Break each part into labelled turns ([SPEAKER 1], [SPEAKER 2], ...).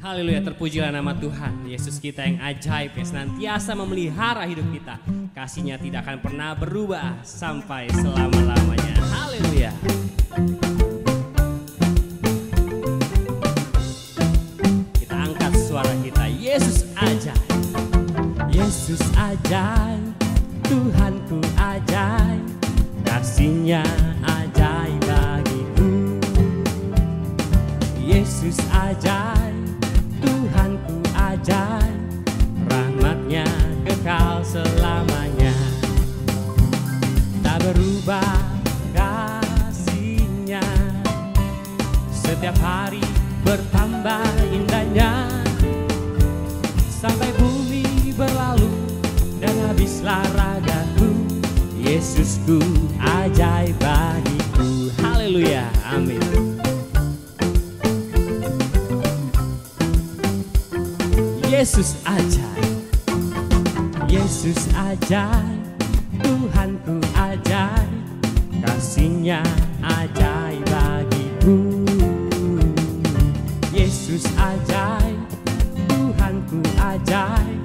[SPEAKER 1] Haleluya, terpujilah nama Tuhan. Yesus kita yang ajaib, yang senantiasa memelihara hidup kita. Kasih-Nya tidak akan pernah berubah sampai selama-lamanya. Haleluya. Kita angkat suara kita. Yesus ajaib. Yesus ajaib, Tuhanku ajaib. Kasih-Nya ajaib bagiku. Yesus ajaib, Tuhanku ajaib, rahmat-Nya kekal selamanya. Tak berubah kasih-Nya, setiap hari bertambah indahnya. Sampai bumi berlalu dan habislah ragaku, Yesusku ajaib bagiku. Haleluya, amin. Yesus ajaib, Yesus ajaib, Tuhanku ajaib, kasih-Nya ajaib bagiku. Yesus ajaib, Tuhanku ajaib,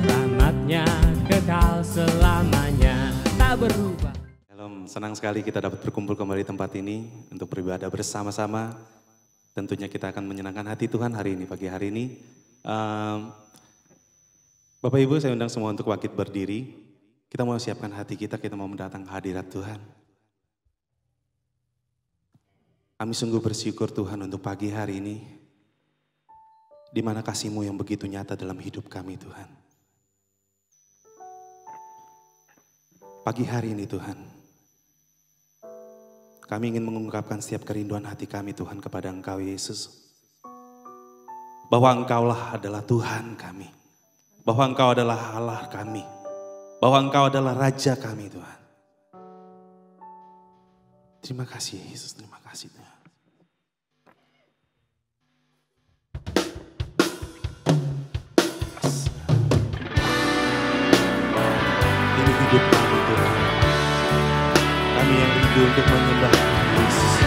[SPEAKER 1] rahmat-Nya kekal selamanya, tak berubah.
[SPEAKER 2] Shalom, senang sekali kita dapat berkumpul kembali di tempat ini untuk beribadah bersama-sama. Tentunya kita akan menyenangkan hati Tuhan hari ini, pagi hari ini. Bapak Ibu, saya undang semua untuk bangkit berdiri. Kita mau siapkan hati kita mau mendatang hadirat Tuhan. Kami sungguh bersyukur Tuhan untuk pagi hari ini, di mana kasih-Mu yang begitu nyata dalam hidup kami Tuhan. Pagi hari ini Tuhan, kami ingin mengungkapkan setiap kerinduan hati kami Tuhan kepada Engkau Yesus. Bahwa Engkaulah adalah Tuhan kami. Bahwa Engkau adalah Allah kami. Bahwa Engkau adalah Raja kami Tuhan. Terima kasih Yesus, terima kasih Tuhan. Ini hidup kami Tuhan. Kami yang rindu untuk menyembah Yesus.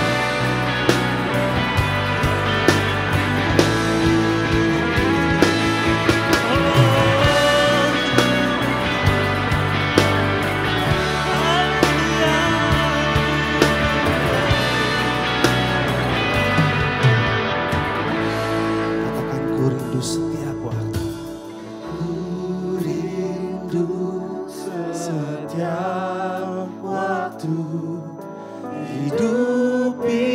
[SPEAKER 2] Setiap waktu ku rindu, setiap waktu hidupi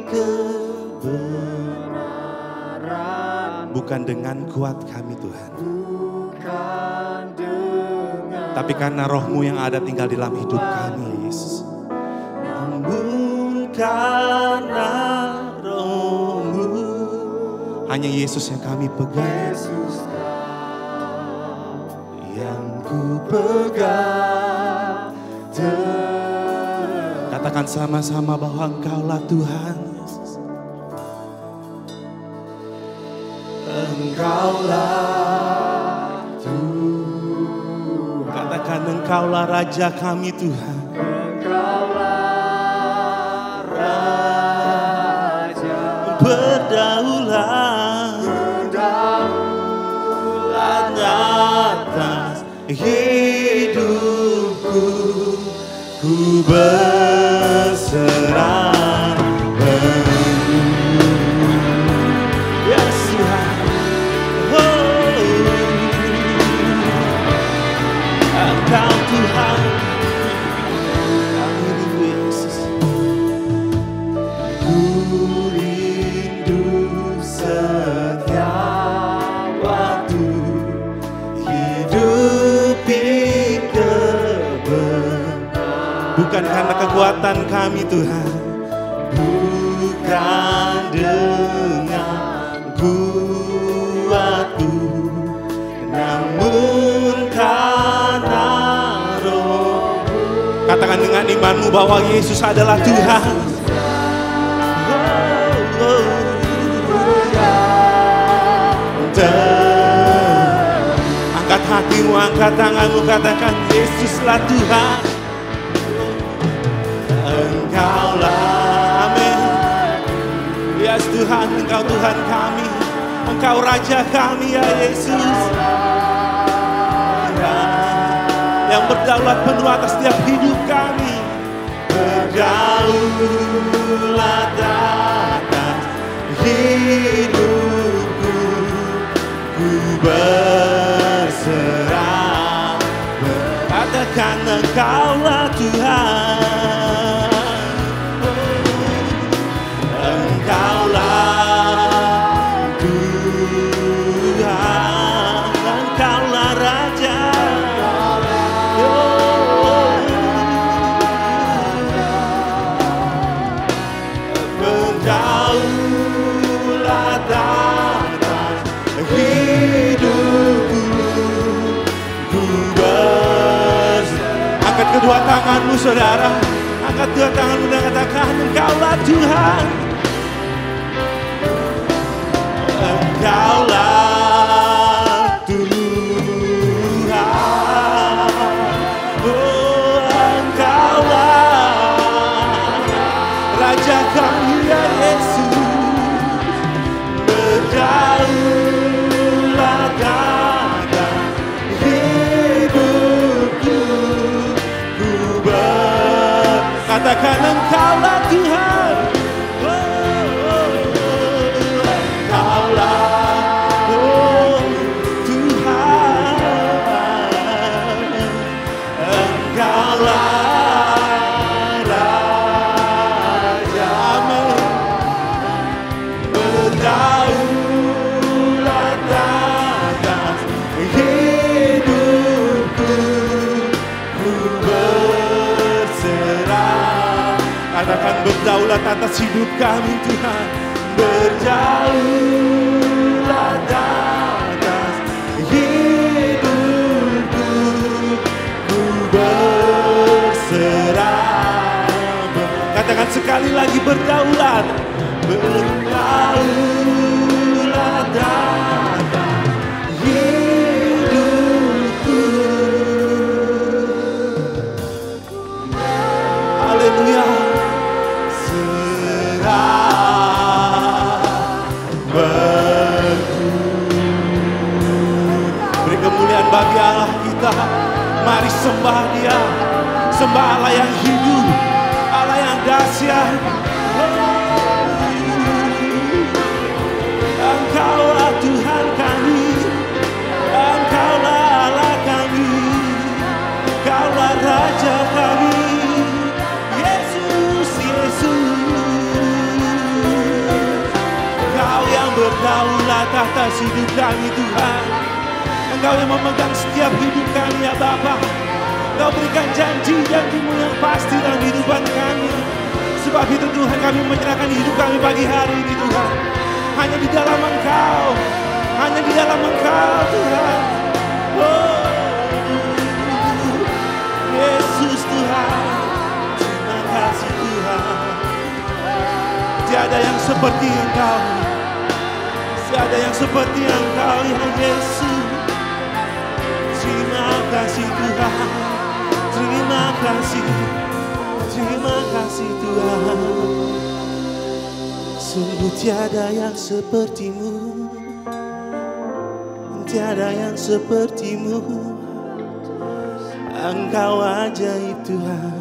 [SPEAKER 2] kebenaran. Bukan dengan kuat kami Tuhan, tapi karena Roh-Mu yang ada tinggal di dalam hidup kami Yesus. Namun karena hanya Yesus yang kami pegang, Yesus yang ku pegang. Katakan sama-sama bahwa Engkaulah Tuhan Yesus. Engkaulah Tuhan. Katakan Engkaulah Raja kami Tuhan. Engkaulah Raja. Berdaulat atas hidupku, ku berserah penuh. Ya Tuhan, Engkau Tuhan, kami rindu Yesus. Ku rindu setiap waktu hidupi kebenaran. Bukan karena kekuatan kami Tuhan, bukan dengan kuatku, namun karena Roh-Mu. Katakan dengan imanmu bahwa Yesus adalah Tuhan. Angkat hatimu, angkat tanganmu, katakan Yesuslah Tuhan. Engkaulah, amin. Yes Tuhan, Engkau Tuhan kami. Engkau Raja kami ya Yesus. Yang berdaulat penuh atas setiap hidup kami. Berdaulat atas hidupku, ku berserah. Katakan Engkaulah Tuhan. Engkaulah Tuhan, Engkaulah Raja. Berdaulat atas hidupku, ku berserah. Angkat kedua tanganmu saudara, angkat kedua tanganmu dan katakan Engkaulah Tuhan. Engkaulah Tuhan, oh Engkaulah Raja kami ya Yesus. Berdaulat atas hidupku, ku katakan Engkaulah Tuhan. Katakan berdaulat atas hidup kami Tuhan. Berdaulat atas hidupku, ku berserah. Katakan sekali lagi berdaulat. Berdaulat atas hidupku. Haleluya. Beri kemuliaan bagi Allah kita. Mari sembah Dia. Sembah Allah yang hidup, Allah yang dahsyat. Engkaulah Tuhan kami, Engkaulah Allah kami, Engkaulah Raja kami, Yesus, Yesus. Engkau yang berdaulat atas hidup kami Tuhan. Engkau yang memegang setiap hidup kami ya Bapa. Engkau berikan janji-janji-Mu yang pasti dalam kehidupan kami. Sebab itu Tuhan, kami menyerahkan hidup kami pagi hari ini Tuhan. Hanya di dalam Engkau, hanya di dalam Engkau Tuhan. Oh, Yesus Tuhan, terima kasih Tuhan. Tiada yang seperti Engkau, tiada yang seperti Engkau ya Yesus. Terima kasih Tuhan, terima kasih Tuhan. Sungguh tiada yang seperti-Mu, tiada yang seperti-Mu. Engkau ajaib Tuhan.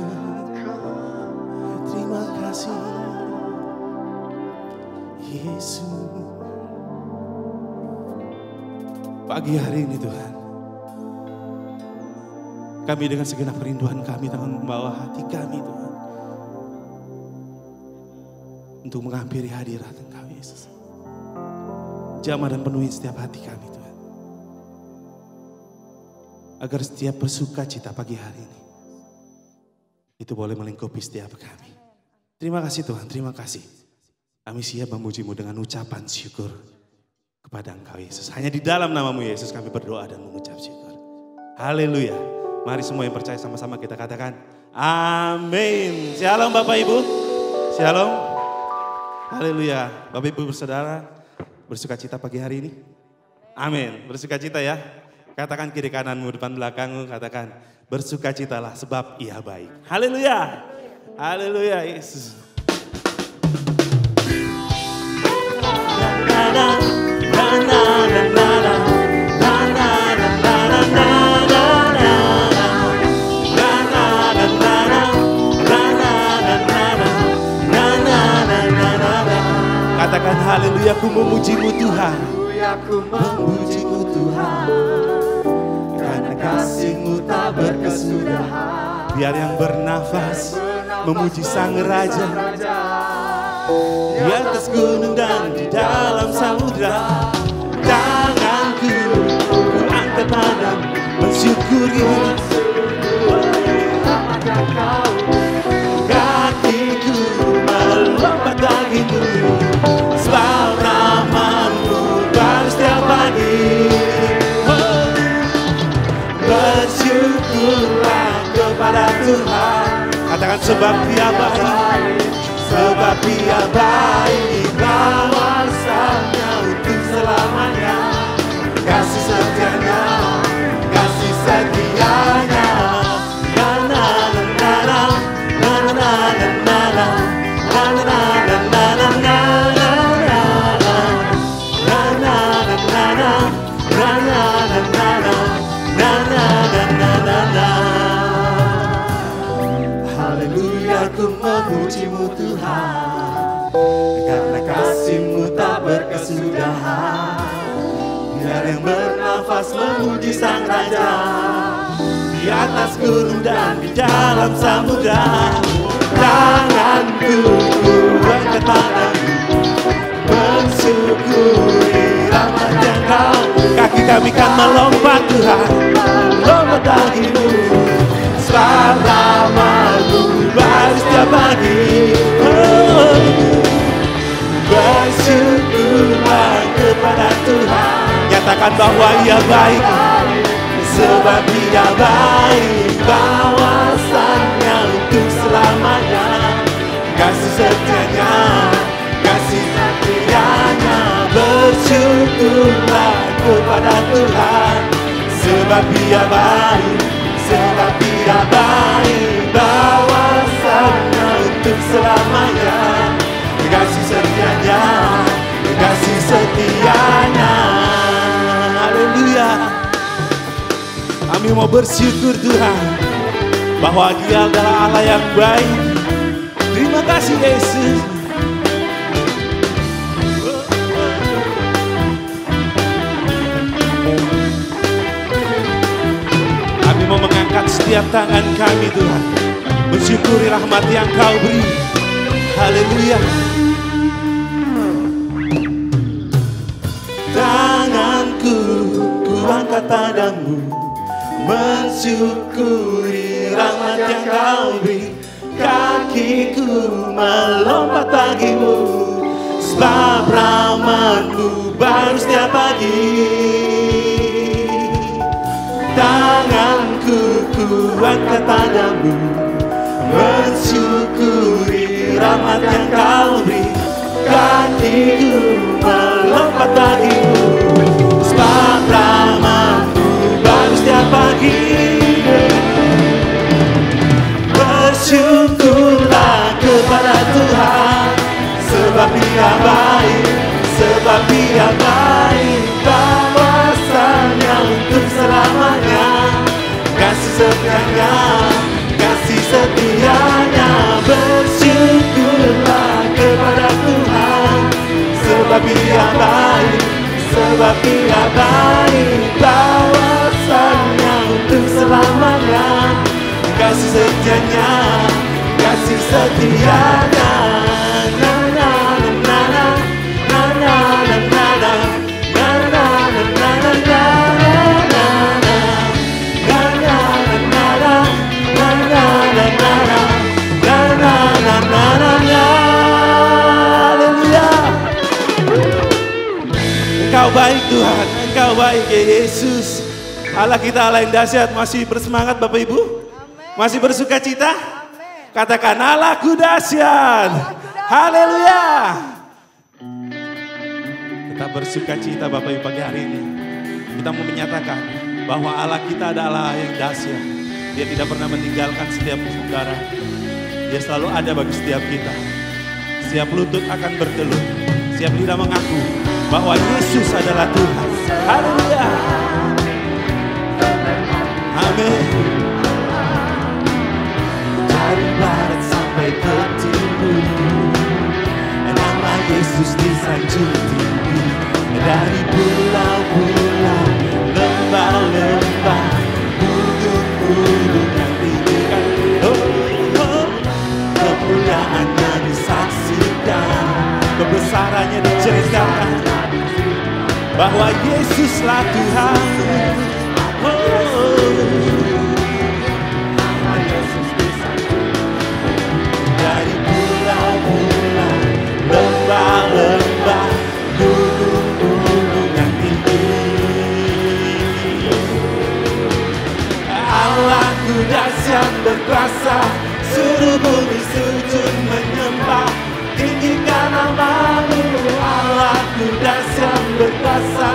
[SPEAKER 2] Terima kasih Yesus. Pagi hari ini Tuhan, kami dengan segenap kerinduan kami Tuhan membawa hati kami Tuhan untuk menghampiri hadirat Engkau Yesus. Jamah dan penuhi setiap hati kami Tuhan, agar setiap bersuka cita pagi hari ini itu boleh melingkupi setiap kami. Terima kasih Tuhan, terima kasih. Kami siap memuji-Mu dengan ucapan syukur kepada Engkau Yesus. Hanya di dalam nama-Mu Yesus kami berdoa dan mengucap syukur. Haleluya. Mari semua yang percaya sama-sama kita katakan amin. Shalom Bapak Ibu. Shalom. Haleluya. Bapak Ibu bersaudara, bersuka cita pagi hari ini? Amin. Bersuka cita ya. Katakan kiri kananmu, depan belakangmu, katakan bersuka citalah sebab Ia baik. Haleluya. Haleluya Yesus. memujimu Tuhan.
[SPEAKER 3] Aku memujimu Tuhan, karena kasih-Mu tak berkesudahan.
[SPEAKER 2] Biar yang bernafas memuji Sang Raja, di atas gunung dan di dalam samudra. Tanganku ku angkat padamu, mensyukuri kakiku melompat bagimu, sebab nama-Mu baru setiap pagi. Bersyukurlah kepada Tuhan. Katakan sebab Dia baik, sebab Dia baik, bahwasanya untuk selamanya. Kasih setianya, kasih setianya. Na na na na na na na na na na na na na na na na. Haleluya, ku memujimu Tuhan, karena kasih-Mu tak berkesudahan. Biar yang bernafas memuji Sang Raja, di atas gunung dan di dalam samudra. Tanganku angkat padamu, mensyukuri rahmat yang Kau. Kaki kami kan melompat Tuhan, melompat bagimu, sebab nama-Mu baru setiap pagi. Bersyukurlah kepada Tuhan. Nyatakan bahwa Ia baik, sebab Dia baik, bahwasanya untuk selamanya. Kasih setianya, kasih setianya. Bersyukurlah kepada Tuhan, sebab Dia baik, sebab Dia baik, bahwasanya untuk selamanya. Kasih setianya, kasih setianya. Haleluya. Kami mau bersyukur Tuhan, bahwa Dia adalah Allah yang baik. Terima kasih Yesus. Kami mau mengangkat setiap tangan kami Tuhan, mensyukuri rahmat yang Kau beri. Haleluya. Tanganku ku angkat padamu, mensyukuri rahmat yang Kau beri. Kakiku melompat bagimu, sebab rahmat-Mu baru setiap pagi. Tanganku ku angkat padamu, mensyukuri rahmat yang Kau beri. Kakiku melompat bagimu, sebab rahmat-Mu baru setiap pagi. Bersyukurlah kepada Tuhan, sebab Dia baik, sebab Dia baik, bahwasanya untuk selamanya. Kasih setianya, kasih setianya. Bersyukurlah kepada Tuhan, sebab Dia baik, sebab Dia baik, bahwasanya untuk selamanya. Kasih setianya, kasih setianya. Na na na na na na na na na na na na na na. Engkau baik Tuhan, Engkau baik ya Yesus. Allah kita Allah yang dahsyat. Masih bersemangat Bapak Ibu? Masih bersuka cita? Katakan Allahku dahsyat. Haleluya. Kita bersuka cita Bapak Ibu pagi hari ini. Kita mau menyatakan bahwa Allah kita adalah yang dahsyat. Dia tidak pernah meninggalkan setiap saudara. Dia selalu ada bagi setiap kita. Setiap lutut akan bertelut. Setiap lidah mengaku bahwa Yesus adalah Tuhan. Haleluya. Amin. Dari barat sampai ke timur, nama Yesus disanjung tinggi. bahwa Yesuslah Tuhan. Dari pulau-pulau, lembah-lembah, gunung-gunung yang tinggi, Allahku dahsyat berkuasa, seluruh bumi sujud menyembah, tinggikan nama-Mu. Allahku dahsyat berkuasa,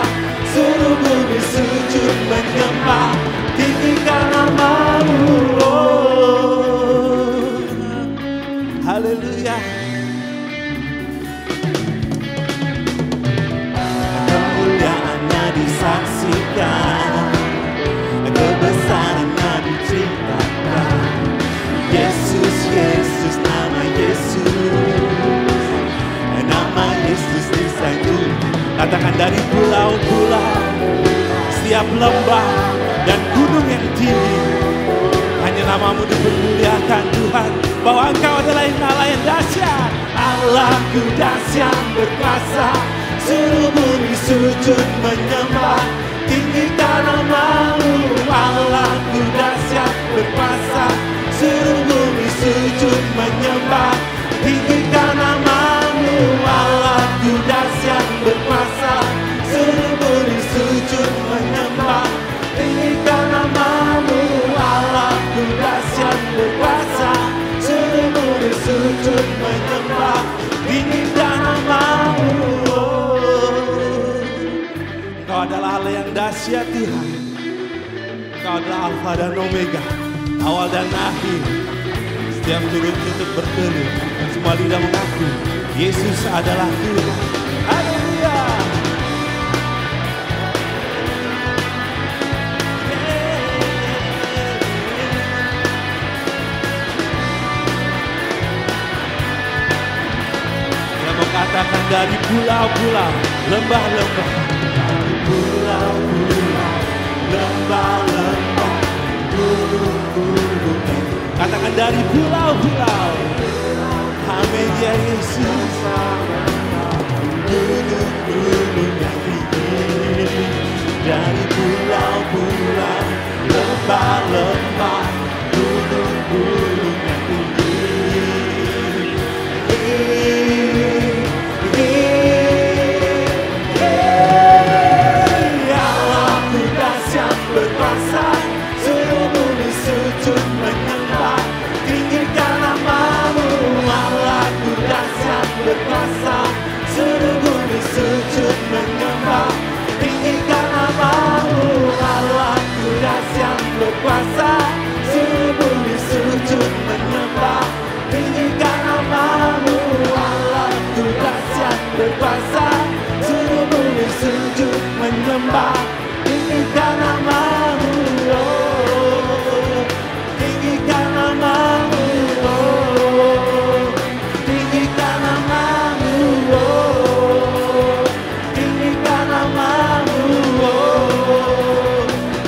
[SPEAKER 2] seluruh bumi sujud menyembah, tinggikan nama-Mu. Haleluya. Kemuliaan-Nya disaksikan, kebesaran-Nya diceritakan. Yesus, Yesus, nama Yesus, nama Yesus disanjung. Katakan dari pulau-pulau, setiap lembah dan gunung yang tinggi, hanya nama-Mu dipermuliakan Tuhan, bahwa Engkau adalah Allah yang dahsyat. Allahku dahsyat berkuasa, seluruh bumi sujud menyembah, tinggikan nama-Mu. Allahku dahsyat berkuasa, seluruh bumi sujud menyembah, tinggikan nama-Mu. Allahku dahsyat berkuasa, seluruh bumi sujud menyembah, tinggikan nama-Mu. Allahku dahsyat berkuasa, seluruh bumi sujud menyembah, tinggikan nama-Mu. Engkau adalah Allah yang dahsyat Tuhan. Engkau adalah Alfa dan Omega, awal dan akhir. Setiap turut lutut bertelut, semua lidah mengaku Yesus adalah Tuhan. Haleluya. Yang mau katakan dari pulau-pulau, lembah-lembah, dari pulau-pulau, lembah-lembah, gunung-gunung. Katakan dari pulau-pulau, amin ya Yesus. Gunung-gunung yang tinggi, dari pulau-pulau, lembah-lembah, gunung-gunung yang tinggi. Allahku dahsyat berkuasa, seluruh bumi sujud menyembah, tinggikan nama-Mu. Allahku dahsyat berkuasa, seluruh bumi sujud menyembah, tinggikan nama-Mu. Allahku dahsyat berkuasa, seluruh bumi sujud menyembah, tinggikan nama-Mu. Allahku dahsyat berkuasa, seluruh bumi sujud menyembah, tinggikan nama-Mu. Tinggikan nama-Mu, tinggikan nama-Mu, tinggikan nama-Mu,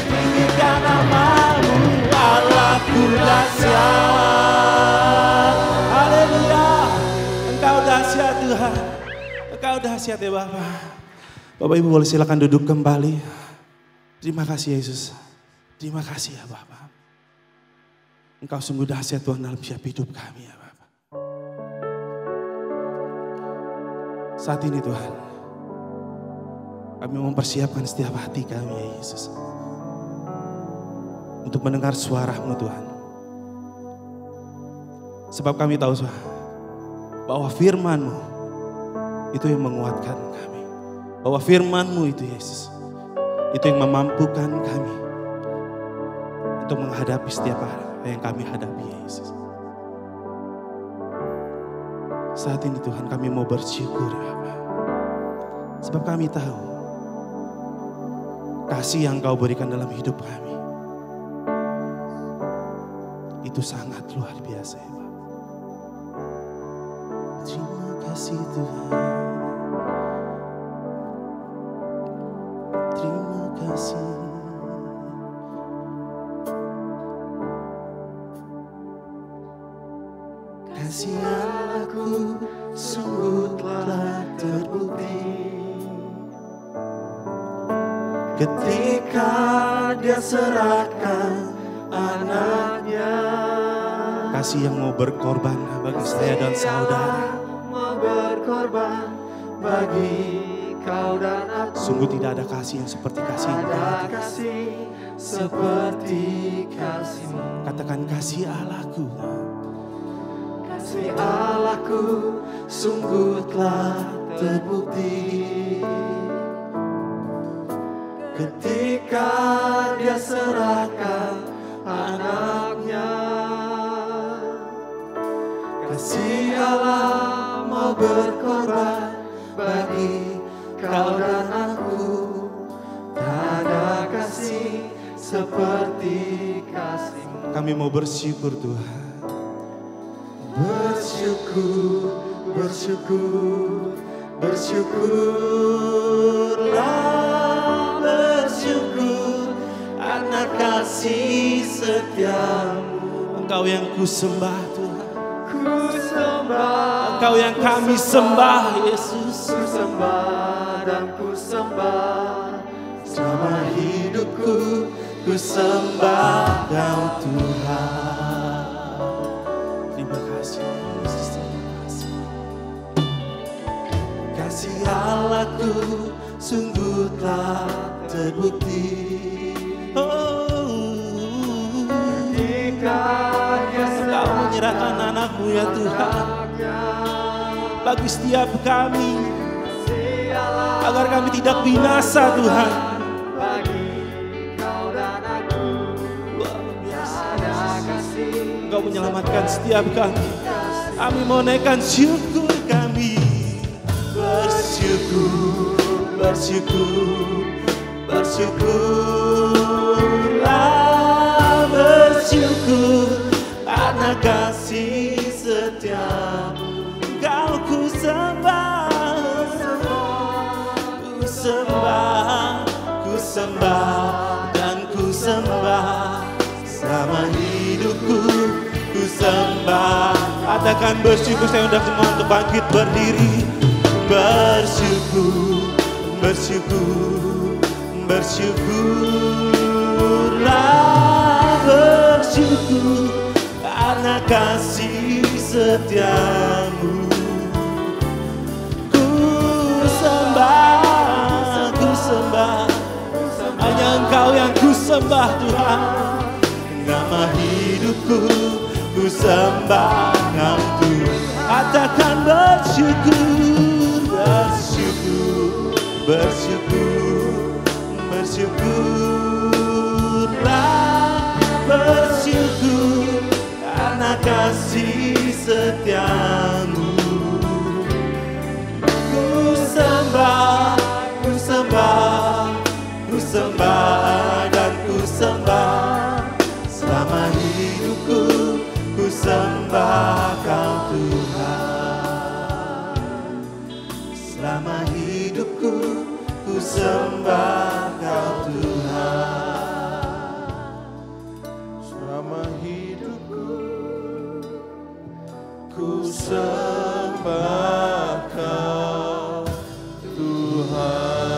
[SPEAKER 2] tinggikan nama-Mu. Allahku dahsyat. Haleluya. Engkau dahsyat Tuhan. Engkau dahsyat ya Bapak. Bapak Ibu boleh silakan duduk kembali. Terima kasih Yesus. Terima kasih ya Bapak. Engkau sungguh dahsyat Tuhan dalam setiap hidup kami ya Bapak. Saat ini Tuhan, kami mempersiapkan setiap hati kami ya Yesus, untuk mendengar suara-Mu Tuhan. Sebab kami tahu Tuhan, bahwa firman-Mu itu yang menguatkan kami. Bahwa firman-Mu itu Yesus, itu yang memampukan kami untuk menghadapi setiap hari yang kami hadapi Yesus. Saat ini Tuhan kami mau bersyukur ya Bapak. Sebab kami tahu kasih yang Kau berikan dalam hidup kami itu sangat luar biasa ya Bapak. Terima kasih Tuhan. Terima kasih. Kasih Allahku sungguh telah terbukti
[SPEAKER 3] ketika dia serahkan anaknya.
[SPEAKER 2] Kasih yang mau berkorban bagi saya dan saudara.
[SPEAKER 3] Mau berkorban bagi kau dan aku.
[SPEAKER 2] Sungguh tidak ada kasih yang seperti kasih.
[SPEAKER 3] Ada kasih seperti kasih-Mu.
[SPEAKER 2] Katakan kasih Allahku.
[SPEAKER 3] Kasih Allahku sungguh telah terbukti ketika dia serahkan anaknya. Kasih Allah mau berkorban bagi kau dan aku. Tak ada kasih seperti kasih-Mu.
[SPEAKER 2] Kami mau bersyukur Tuhan.
[SPEAKER 3] Bersyukur, bersyukur, bersyukurlah, bersyukur anak kasih setiamu.
[SPEAKER 2] Engkau yang ku sembah Tuhan.
[SPEAKER 3] Ku sembah,
[SPEAKER 2] Engkau yang kami sembah Yesus.
[SPEAKER 3] ku sembah dan ku sembah selama hidupku. Ku sembah Kau Tuhan.
[SPEAKER 2] Terima kasih Yesus. Terima kasih.
[SPEAKER 3] Kasih Allahku sungguh telah terbukti ketika dia
[SPEAKER 2] Engkau menyerahkan anakmu ya Tuhan. Bagi setiap kami. Agar kami tidak binasa Tuhan.
[SPEAKER 3] bagi kau dan aku.
[SPEAKER 2] Luar biasa.
[SPEAKER 3] Ada kasih
[SPEAKER 2] Engkau menyelamatkan setiap kami. Kami mau naikkan syukur kami.
[SPEAKER 3] bersyukur, bersyukur, bersyukurlah, bersyukur anak kasih setiamu.
[SPEAKER 2] Engkau ku sembah.
[SPEAKER 3] Ku sembah, ku sembah dan ku sembah selama hidupku. Ku sembah.
[SPEAKER 2] Katakan bersyukur. Saya undang semua untuk bangkit berdiri.
[SPEAKER 3] Bersyukur, bersyukur, bersyukurlah, bersyukur karena kasih setiamu. Ku sembah, ku sembah,
[SPEAKER 2] Hanya Engkau yang ku sembah Tuhan.
[SPEAKER 3] nama hidupku. Ku sembah Kau Tuhan.
[SPEAKER 2] Katakan bersyukur.
[SPEAKER 3] Bersyukur, bersyukur, bersyukurlah, bersyukur karena kasih setiamu. Ku sembah, ku sembah, ku sembah dan ku sembah selama hidupku. Ku sembah Kau Tuhan. Selama hidupku, ku sembah Kau Tuhan. Selama hidupku, ku sembah Kau Tuhan.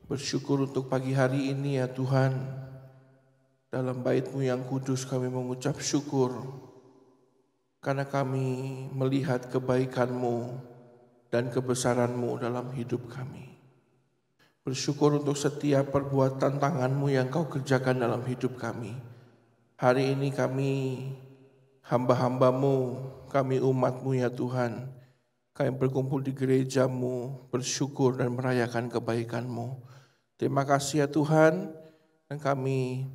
[SPEAKER 4] Bersyukur untuk pagi hari ini ya Tuhan. Dalam bait-Mu yang kudus kami mengucap syukur. Karena kami melihat kebaikan-Mu dan kebesaran-Mu dalam hidup kami. Bersyukur untuk setiap perbuatan tangan-Mu yang Kau kerjakan dalam hidup kami. Hari ini kami hamba-hamba-Mu, kami umat-Mu ya Tuhan. Kami berkumpul di gereja-Mu, bersyukur dan merayakan kebaikan-Mu. Terima kasih ya Tuhan, dan kami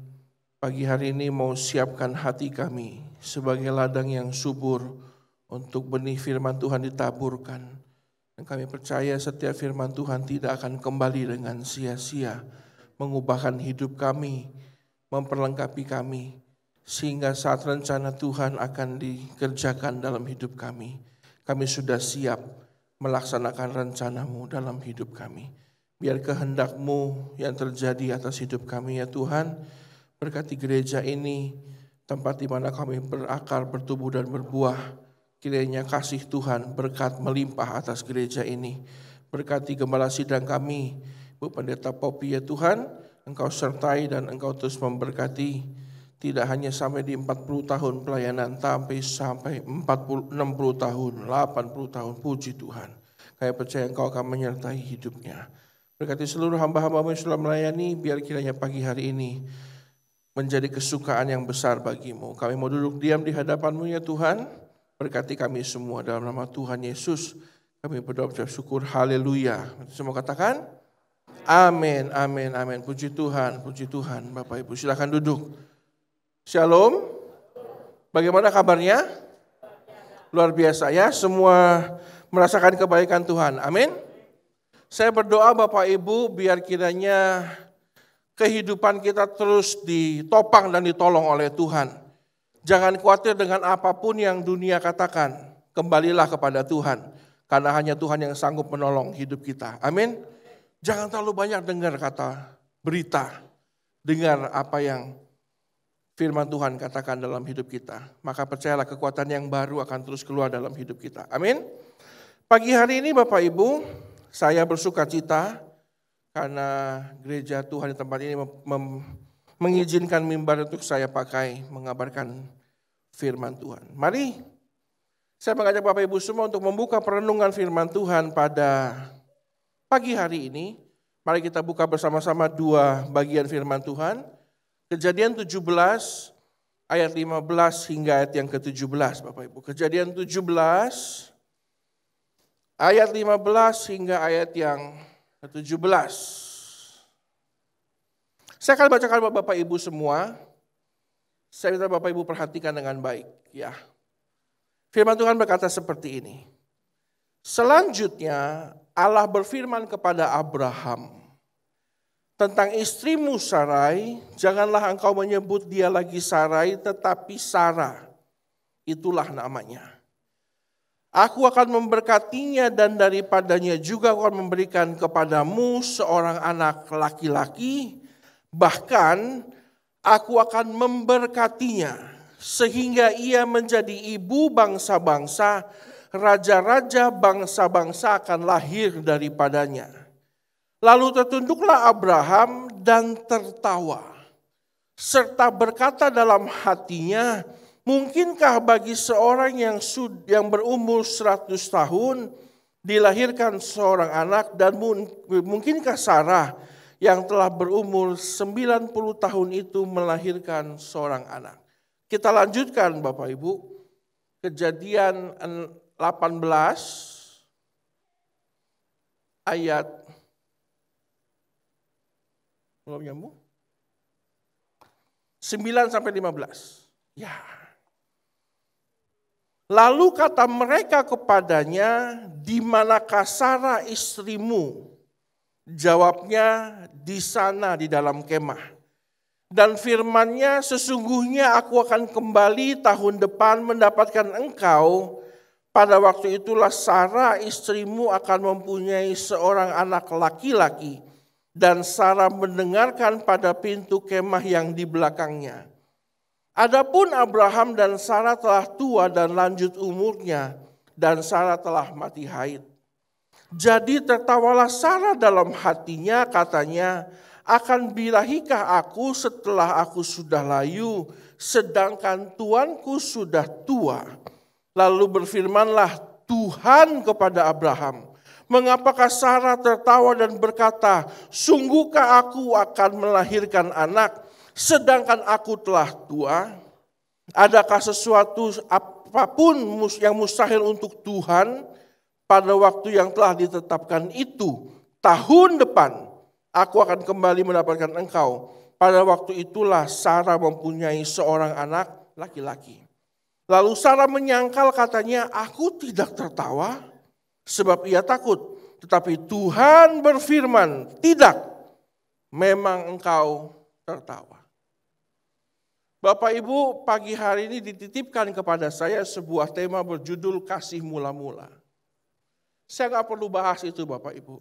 [SPEAKER 4] pagi hari ini mau siapkan hati kami sebagai ladang yang subur untuk benih firman Tuhan ditaburkan. Dan kami percaya setiap firman Tuhan tidak akan kembali dengan sia-sia, mengubahkan hidup kami, memperlengkapi kami, sehingga saat rencana Tuhan akan dikerjakan dalam hidup kami, kami sudah siap melaksanakan rencana-Mu dalam hidup kami. Biar kehendak-Mu yang terjadi atas hidup kami ya Tuhan. Berkati gereja ini, tempat di mana kami berakar, bertumbuh dan berbuah. Kiranya kasih Tuhan berkat melimpah atas gereja ini. Berkati gembala sidang kami, Bu Pendeta Popi ya Tuhan, Engkau sertai dan Engkau terus memberkati. Tidak hanya sampai di 40 tahun pelayanan, tapi sampai 60 tahun, 80 tahun, puji Tuhan. Kami percaya Engkau akan menyertai hidupnya. Berkati seluruh hamba-hamba-Mu yang sudah melayani, biar kiranya pagi hari ini menjadi kesukaan yang besar bagimu. Kami mau duduk diam di hadapan-Mu ya Tuhan. Berkati kami semua dalam nama Tuhan Yesus. Kami berdoa ucap syukur, haleluya. Semua katakan, amin, amin, amin. Puji Tuhan, puji Tuhan. Bapak Ibu silakan duduk. Shalom. Bagaimana kabarnya? Luar biasa ya, semua merasakan kebaikan Tuhan. Amin. Saya berdoa Bapak Ibu biar kiranya kehidupan kita terus ditopang dan ditolong oleh Tuhan. Jangan khawatir dengan apapun yang dunia katakan. Kembalilah kepada Tuhan. Karena hanya Tuhan yang sanggup menolong hidup kita. Amin. Jangan terlalu banyak dengar kata berita. Dengar apa yang firman Tuhan katakan dalam hidup kita. Maka percayalah kekuatan yang baru akan terus keluar dalam hidup kita. Amin. Pagi hari ini Bapak Ibu, saya bersuka cita karena gereja Tuhan di tempat ini mengizinkan mimbar untuk saya pakai mengabarkan firman Tuhan. Mari saya mengajak Bapak Ibu semua untuk membuka perenungan firman Tuhan pada pagi hari ini. Mari kita buka bersama-sama dua bagian firman Tuhan. Kejadian 17 ayat 15 hingga ayat yang ke-17 Bapak Ibu. Kejadian 17 ayat 15 hingga ayat yang ke-17. Saya akan bacakan Bapak Ibu semua. Saya minta Bapak Ibu perhatikan dengan baik. Ya. Firman Tuhan berkata seperti ini. Selanjutnya Allah berfirman kepada Abraham tentang istrimu Sarai, janganlah engkau menyebut dia lagi Sarai tetapi Sarah. Itulah namanya. Aku akan memberkatinya dan daripadanya juga aku akan memberikan kepadamu seorang anak laki-laki. Bahkan aku akan memberkatinya sehingga ia menjadi ibu bangsa-bangsa, raja-raja bangsa-bangsa akan lahir daripadanya. Lalu tertunduklah Abraham dan tertawa, serta berkata dalam hatinya, mungkinkah bagi seorang yang berumur 100 tahun dilahirkan seorang anak, dan mungkinkah Sarah yang telah berumur 90 tahun itu melahirkan seorang anak. Kita lanjutkan Bapak Ibu. Kejadian 18 ayat belum nyambung? 9 sampai 15. Ya. Lalu kata mereka kepadanya, di manakah Sarah istrimu? Jawabnya, di sana di dalam kemah. Dan firman-Nya, sesungguhnya aku akan kembali tahun depan mendapatkan engkau. Pada waktu itulah Sarah istrimu akan mempunyai seorang anak laki-laki. Dan Sarah mendengarkan pada pintu kemah yang di belakangnya. Adapun Abraham dan Sarah telah tua dan lanjut umurnya. Dan Sarah telah mati haid. Jadi tertawalah Sarah dalam hatinya, katanya, akan birahikah aku setelah aku sudah layu, sedangkan tuanku sudah tua. Lalu berfirmanlah Tuhan kepada Abraham, mengapakah Sarah tertawa dan berkata, sungguhkah aku akan melahirkan anak, sedangkan aku telah tua? Adakah sesuatu apapun yang mustahil untuk Tuhan? Pada waktu yang telah ditetapkan itu, tahun depan aku akan kembali mendapatkan engkau. Pada waktu itulah Sarah mempunyai seorang anak laki-laki. Lalu Sarah menyangkal, katanya, aku tidak tertawa sebab ia takut. Tetapi Tuhan berfirman, tidak, memang engkau tertawa. Bapak Ibu, pagi hari ini dititipkan kepada saya sebuah tema berjudul kasih mula-mula. Saya gak perlu bahas itu Bapak Ibu.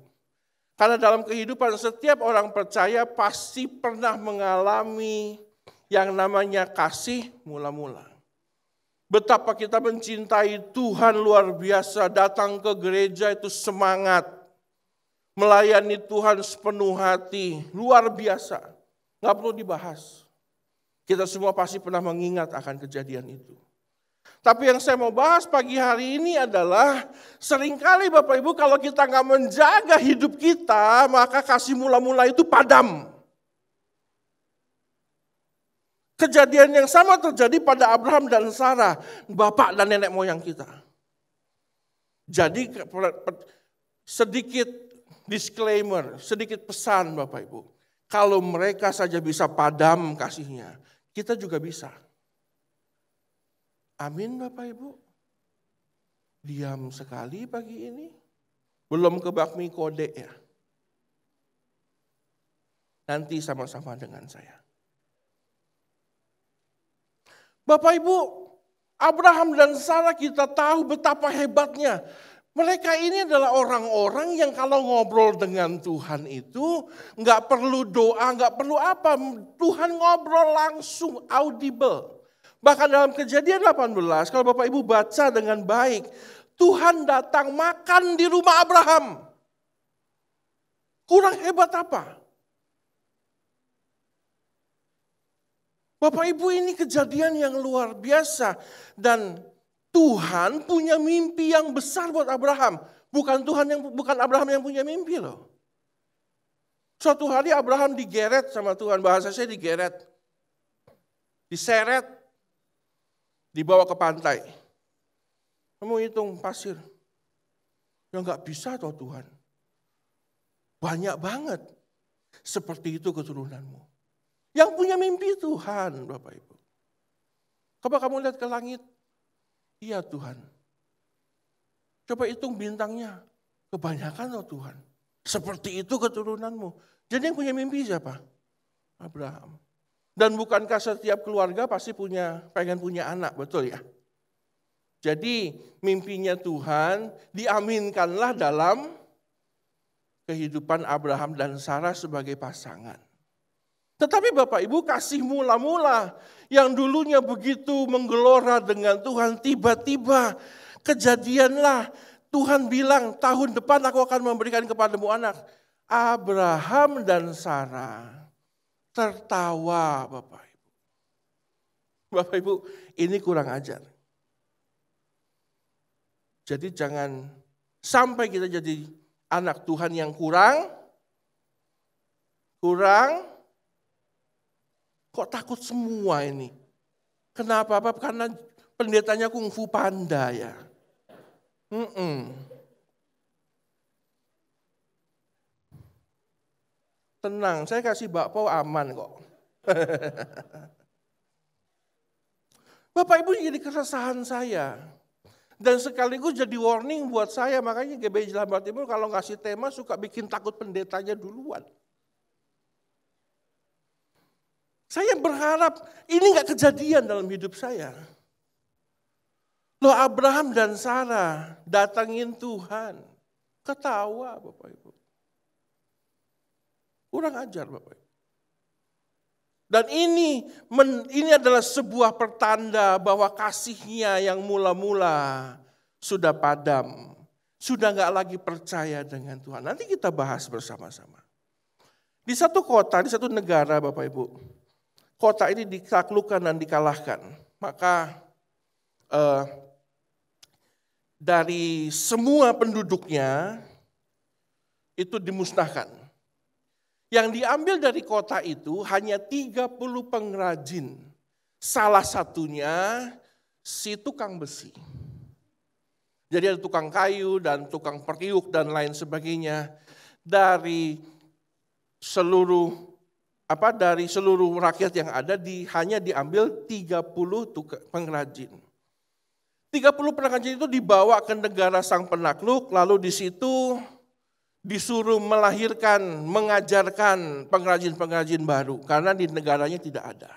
[SPEAKER 4] Karena dalam kehidupan setiap orang percaya pasti pernah mengalami yang namanya kasih mula-mula. Betapa kita mencintai Tuhan luar biasa, datang ke gereja itu semangat. Melayani Tuhan sepenuh hati, luar biasa. Gak perlu dibahas. Kita semua pasti pernah mengingat akan kejadian itu. Tapi yang saya mau bahas pagi hari ini adalah seringkali Bapak Ibu kalau kita gak menjaga hidup kita, maka kasih mula-mula itu padam. Kejadian yang sama terjadi pada Abraham dan Sarah, bapak dan nenek moyang kita. Jadi sedikit disclaimer, sedikit pesan Bapak Ibu. Kalau mereka saja bisa padam kasihnya, kita juga bisa. Amin Bapak Ibu. Diam sekali pagi ini. Belum ke bakmi kode ya. Nanti sama-sama dengan saya. Bapak Ibu, Abraham dan Sarah kita tahu betapa hebatnya. Mereka ini adalah orang-orang yang kalau ngobrol dengan Tuhan itu nggak perlu doa, nggak perlu apa. Tuhan ngobrol langsung audible. Bahkan dalam Kejadian 18, kalau Bapak Ibu baca dengan baik, Tuhan datang makan di rumah Abraham. Kurang hebat apa? Bapak Ibu, ini kejadian yang luar biasa. Dan Tuhan punya mimpi yang besar buat Abraham. Bukan Abraham yang punya mimpi loh. Suatu hari Abraham digeret sama Tuhan, bahasa saya digeret. Diseret. Dibawa ke pantai. Kamu hitung pasir. Ya enggak bisa toh Tuhan. Banyak banget. Seperti itu keturunanmu. Yang punya mimpi Tuhan Bapak Ibu. Coba kamu lihat ke langit. Iya Tuhan. Coba hitung bintangnya. Kebanyakan loh Tuhan. Seperti itu keturunanmu. Jadi yang punya mimpi siapa? Abraham. Dan bukankah setiap keluarga pasti pengen punya anak, betul ya? Jadi mimpinya Tuhan diaminkanlah dalam kehidupan Abraham dan Sarah sebagai pasangan. Tetapi Bapak Ibu, kasih mula-mula yang dulunya begitu menggelora dengan Tuhan, tiba-tiba kejadianlah Tuhan bilang tahun depan aku akan memberikan kepadamu anak. Abraham dan Sarah tertawa Bapak Ibu. Bapak Ibu, ini kurang ajar. Jadi jangan sampai kita jadi anak Tuhan yang kurang. Kok takut semua ini? Kenapa? Karena pendetanya kungfu panda ya. Tenang, saya kasih bakpao aman kok. Bapak Ibu jadi keresahan saya. Dan sekaligus jadi warning buat saya. Makanya GBI Jelambar Timur kalau ngasih tema suka bikin takut pendetanya duluan. Saya berharap ini gak kejadian dalam hidup saya. Loh Abraham dan Sarah datangin Tuhan. Ketawa Bapak Ibu. Kurang ajar Bapak Ibu. Dan ini adalah sebuah pertanda bahwa kasihnya yang mula-mula sudah padam. Sudah gak lagi percaya dengan Tuhan. Nanti kita bahas bersama-sama. Di satu kota, di satu negara Bapak Ibu. Kota ini ditaklukkan dan dikalahkan. Maka dari semua penduduknya itu dimusnahkan. Yang diambil dari kota itu hanya 30 pengrajin. Salah satunya si tukang besi. Jadi ada tukang kayu dan tukang periuk dan lain sebagainya. Dari seluruh rakyat yang ada hanya diambil 30 pengrajin. 30 pengrajin itu dibawa ke negara sang penakluk, lalu di situ disuruh melahirkan, mengajarkan pengrajin-pengrajin baru karena di negaranya tidak ada.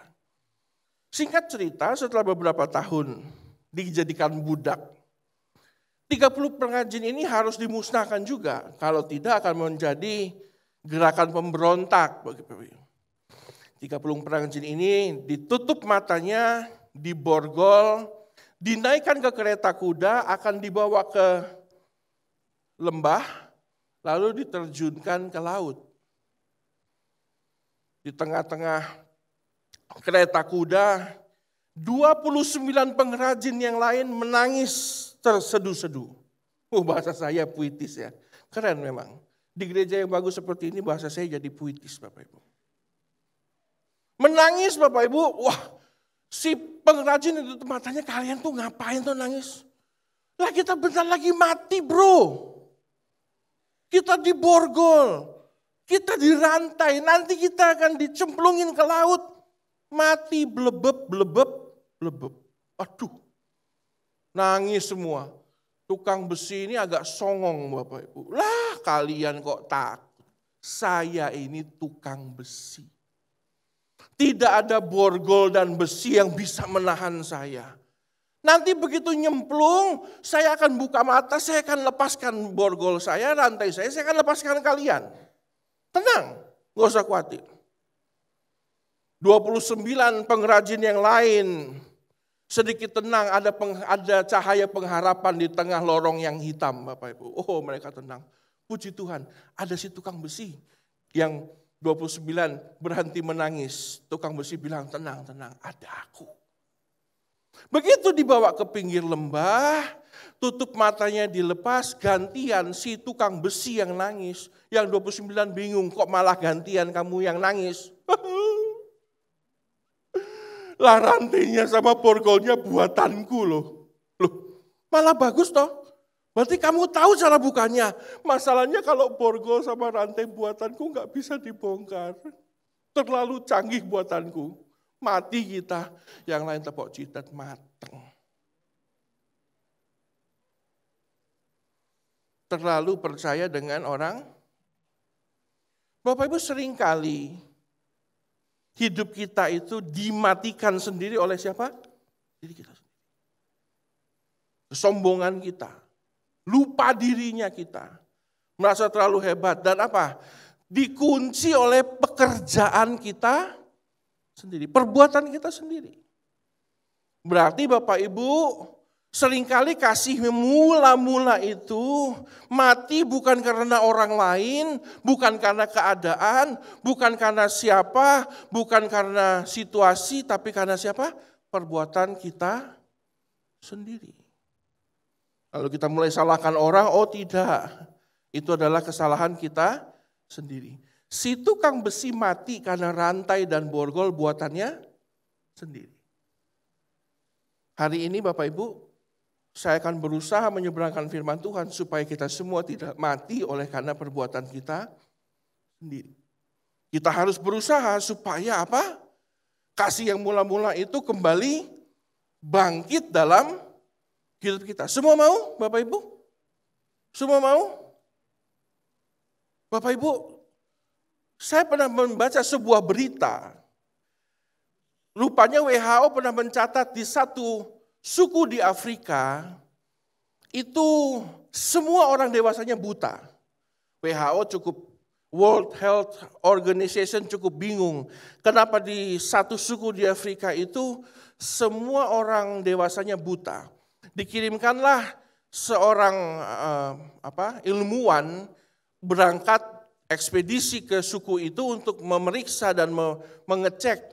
[SPEAKER 4] Singkat cerita, setelah beberapa tahun dijadikan budak. 30 pengrajin ini harus dimusnahkan juga, kalau tidak akan menjadi gerakan pemberontak. Jika pengrajin ini ditutup matanya, diborgol, dinaikkan ke kereta kuda, akan dibawa ke lembah, lalu diterjunkan ke laut. Di tengah-tengah kereta kuda, 29 pengrajin yang lain menangis terseduh-seduh. Bahasa saya puitis ya, keren memang. Di gereja yang bagus seperti ini bahasa saya jadi puitis Bapak Ibu. Menangis Bapak Ibu, wah si pengrajin itu matanya, kalian tuh ngapain tuh nangis? Lah kita bentar lagi mati bro. Kita diborgol, kita dirantai, nanti kita akan dicemplungin ke laut. Mati blebeb. Aduh, nangis semua. Tukang besi ini agak songong Bapak Ibu. Lah kalian kok takut? Saya ini tukang besi. Tidak ada borgol dan besi yang bisa menahan saya. Nanti begitu nyemplung, saya akan buka mata, saya akan lepaskan borgol saya, rantai saya akan lepaskan kalian. Tenang, gak usah khawatir. 29 pengrajin yang lain, sedikit tenang, ada cahaya pengharapan di tengah lorong yang hitam Bapak Ibu. Oh mereka tenang, puji Tuhan, ada si tukang besi yang 29 berhenti menangis. Tukang besi bilang, tenang, ada aku. Begitu dibawa ke pinggir lembah, tutup matanya dilepas, gantian si tukang besi yang nangis. Yang 29 bingung, kok malah gantian kamu yang nangis? Lah rantainya sama borgolnya buatanku loh. Malah bagus toh. Berarti kamu tahu cara bukanya. Masalahnya kalau borgol sama rantai buatanku nggak bisa dibongkar. Terlalu canggih buatanku. Mati kita. Yang lain tepok jidat mateng. Terlalu percaya dengan orang. Bapak Ibu seringkali hidup kita itu dimatikan sendiri oleh siapa? Diri kita sendiri. Kesombongan kita. Lupa dirinya kita, merasa terlalu hebat dan apa? Dikunci oleh pekerjaan kita sendiri, perbuatan kita sendiri. Berarti Bapak Ibu seringkali kasih mula-mula itu mati bukan karena orang lain, bukan karena keadaan, bukan karena siapa, bukan karena situasi, tapi karena siapa? Perbuatan kita sendiri. Lalu kita mulai salahkan orang, oh tidak. Itu adalah kesalahan kita sendiri. Si tukang besi mati karena rantai dan borgol buatannya sendiri. Hari ini Bapak Ibu, saya akan berusaha menyeberangkan firman Tuhan supaya kita semua tidak mati oleh karena perbuatan kita sendiri. Kita harus berusaha supaya apa? Kasih yang mula-mula itu kembali bangkit dalam hidup kita. Semua mau Bapak Ibu? Semua mau? Bapak Ibu, saya pernah membaca sebuah berita. Rupanya WHO pernah mencatat di satu suku di Afrika, itu semua orang dewasanya buta. WHO World Health Organization cukup bingung. Kenapa di satu suku di Afrika itu semua orang dewasanya buta. Dikirimkanlah seorang ilmuwan berangkat ekspedisi ke suku itu untuk memeriksa dan mengecek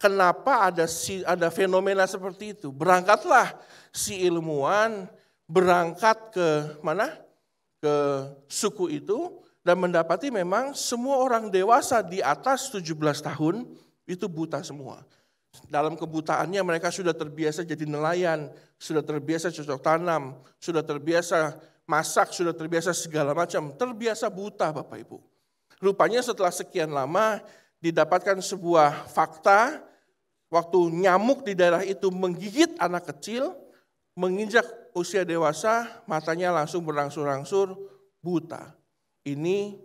[SPEAKER 4] kenapa ada fenomena seperti itu. Berangkatlah si ilmuwan berangkat ke mana? Ke suku itu dan mendapati memang semua orang dewasa di atas 17 tahun itu buta semua. Dalam kebutaannya mereka sudah terbiasa jadi nelayan, sudah terbiasa cocok tanam, sudah terbiasa masak, sudah terbiasa segala macam, terbiasa buta Bapak Ibu. Rupanya setelah sekian lama didapatkan sebuah fakta, waktu nyamuk di daerah itu menggigit anak kecil, menginjak usia dewasa, matanya langsung berangsur-angsur buta. Ini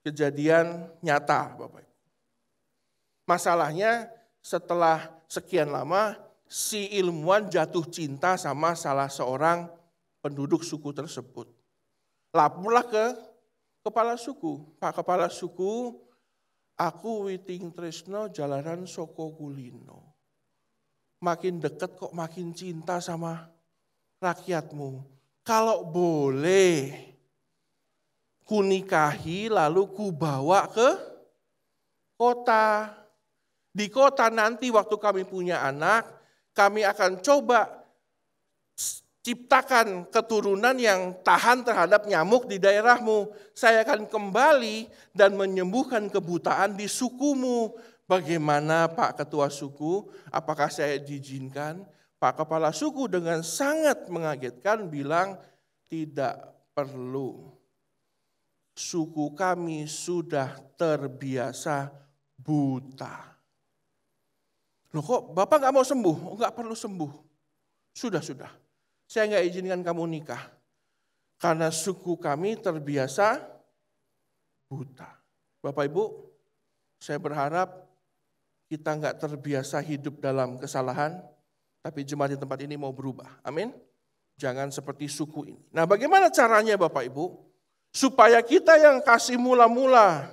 [SPEAKER 4] kejadian nyata Bapak Ibu. Masalahnya setelah sekian lama, si ilmuwan jatuh cinta sama salah seorang penduduk suku tersebut. Laporlah ke kepala suku. Pak kepala suku, Aku witing tresno jalanan soko kulino. Makin deket kok makin cinta sama rakyatmu. Kalau boleh, ku nikahi lalu ku bawa ke kota. Di kota nanti waktu kami punya anak, kami akan coba ciptakan keturunan yang tahan terhadap nyamuk di daerahmu. Saya akan kembali dan menyembuhkan kebutaan di sukumu. Bagaimana Pak Ketua Suku? Apakah saya diizinkan? Pak Kepala Suku dengan sangat mengagetkan bilang, tidak perlu. Suku kami sudah terbiasa buta. Loh kok Bapak gak mau sembuh? Gak perlu sembuh. Sudah. Saya gak izinkan kamu nikah. Karena suku kami terbiasa buta. Bapak Ibu, saya berharap kita gak terbiasa hidup dalam kesalahan, tapi jemaat di tempat ini mau berubah. Amin. Jangan seperti suku ini. Nah, bagaimana caranya Bapak Ibu? Supaya kita yang kasih mula-mula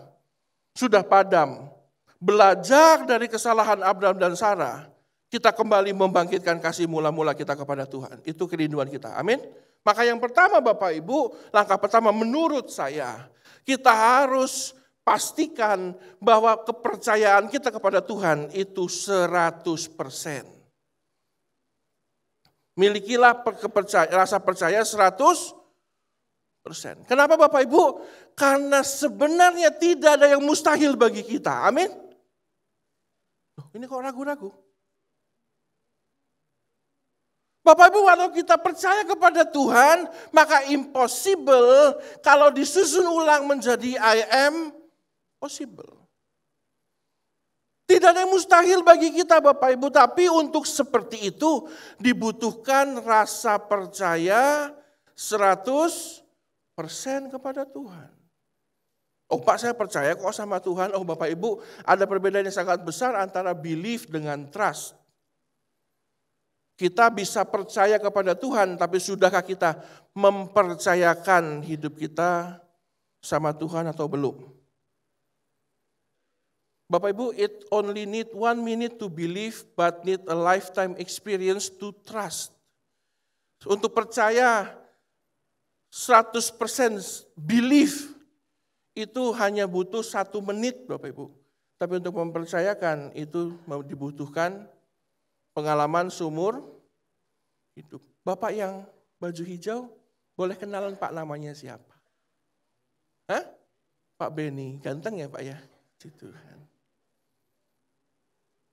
[SPEAKER 4] sudah padam, belajar dari kesalahan Abraham dan Sarah, kita kembali membangkitkan kasih mula-mula kita kepada Tuhan. Itu kerinduan kita. Amin. Maka yang pertama Bapak Ibu, langkah pertama menurut saya, kita harus pastikan bahwa kepercayaan kita kepada Tuhan itu 100%. Milikilah rasa percaya 100%. Kenapa Bapak Ibu? Karena sebenarnya tidak ada yang mustahil bagi kita. Amin. Loh, ini kok ragu-ragu? Bapak Ibu, kalau kita percaya kepada Tuhan, maka impossible kalau disusun ulang menjadi I am possible. Tidak ada yang mustahil bagi kita Bapak Ibu, tapi untuk seperti itu dibutuhkan rasa percaya 100% kepada Tuhan. Oh Pak, saya percaya kok sama Tuhan. Oh Bapak Ibu, ada perbedaan yang sangat besar antara belief dengan trust. Kita bisa percaya kepada Tuhan, tapi sudahkah kita mempercayakan hidup kita sama Tuhan atau belum? Bapak Ibu, it only need 1 minute to believe, but need a lifetime experience to trust. Untuk percaya 100% belief itu hanya butuh 1 menit Bapak Ibu. Tapi untuk mempercayakan itu dibutuhkan pengalaman seumur hidup. Bapak yang baju hijau, boleh kenalan Pak namanya siapa? Hah? Pak Beni, ganteng ya Pak ya? Gitu kan.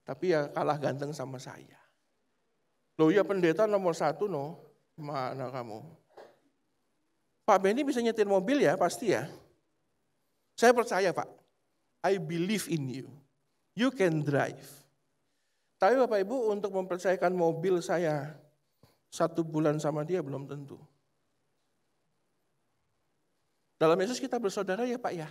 [SPEAKER 4] Tapi ya kalah ganteng sama saya. Loh ya pendeta nomor 1 no, mana kamu? Pak Beni bisa nyetir mobil ya, pasti ya. Saya percaya Pak, I believe in you. You can drive. Tapi Bapak Ibu untuk mempercayakan mobil saya 1 bulan sama dia belum tentu. Dalam Yesus kita bersaudara ya Pak ya.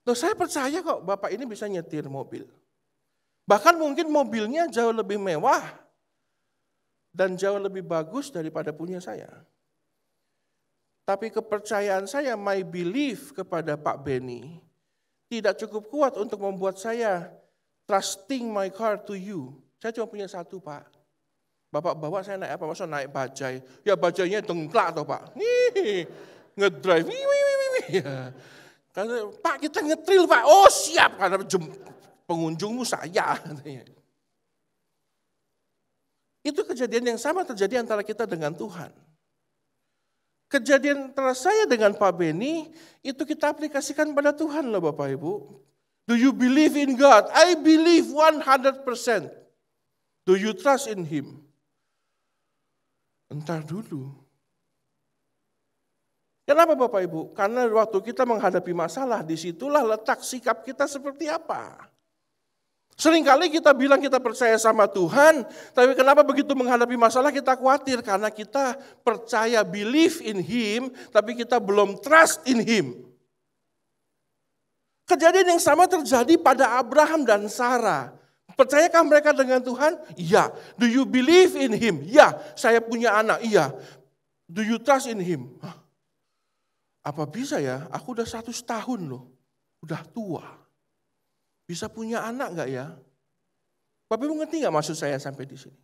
[SPEAKER 4] Loh saya percaya kok Bapak ini bisa nyetir mobil. Bahkan mungkin mobilnya jauh lebih mewah dan jauh lebih bagus daripada punya saya. Tapi kepercayaan saya, my belief kepada Pak Beni, tidak cukup kuat untuk membuat saya trusting my car to you. Saya cuma punya 1 Pak. Bapak bawa saya naik apa? Masa naik bajai? Ya bajainya dengklak toh Pak. Nih, ngedrive. Ya. Pak kita ngetril Pak. Oh siap karena pengunjungmu saya. Itu kejadian yang sama terjadi antara kita dengan Tuhan. Kejadian antara saya dengan Pak Beni, itu kita aplikasikan pada Tuhan loh Bapak Ibu. Do you believe in God? I believe 100%. Do you trust in Him? Entar dulu. Kenapa Bapak Ibu? Karena waktu kita menghadapi masalah, disitulah letak sikap kita seperti apa. Seringkali kita bilang kita percaya sama Tuhan, tapi kenapa begitu menghadapi masalah kita khawatir? Karena kita percaya believe in Him, tapi kita belum trust in Him. Kejadian yang sama terjadi pada Abraham dan Sarah. Percayakah mereka dengan Tuhan? Iya. Do you believe in Him? Iya. Saya punya anak. Iya. Do you trust in Him? Apa bisa ya? Aku udah 100 tahun loh. Udah tua. Bisa punya anak gak ya? Bapak Ibu ngerti gak maksud saya sampai di sini?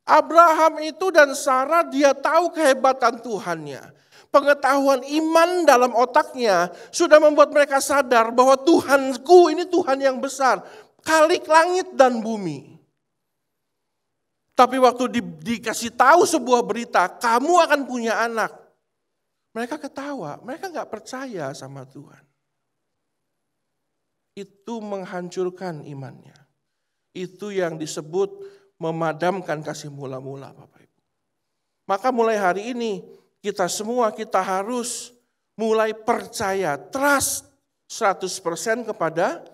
[SPEAKER 4] Abraham itu dan Sarah dia tahu kehebatan Tuhannya. Pengetahuan iman dalam otaknya sudah membuat mereka sadar bahwa Tuhanku ini Tuhan yang besar. Khalik langit dan bumi. Tapi waktu dikasih tahu sebuah berita, kamu akan punya anak. Mereka ketawa, mereka gak percaya sama Tuhan. Itu menghancurkan imannya. Itu yang disebut memadamkan kasih mula-mula Bapak Ibu. Maka mulai hari ini kita semua kita harus mulai percaya, trust 100% kepada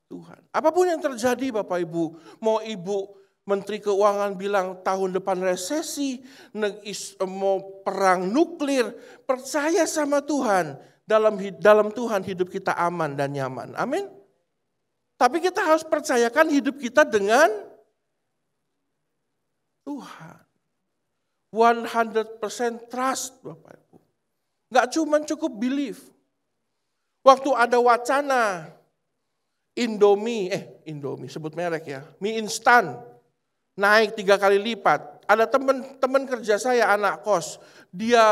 [SPEAKER 4] Tuhan. Apapun yang terjadi Bapak Ibu, mau Ibu Menteri Keuangan bilang tahun depan resesi, mau perang nuklir, percaya sama Tuhan. Dalam Tuhan hidup kita aman dan nyaman. Amin. Tapi kita harus percayakan hidup kita dengan Tuhan. 100% trust Bapak Ibu. Gak cuma cukup believe. Waktu ada wacana Indomie sebut merek ya, mie instan. Naik 3 kali lipat. Ada teman kerja saya anak kos, dia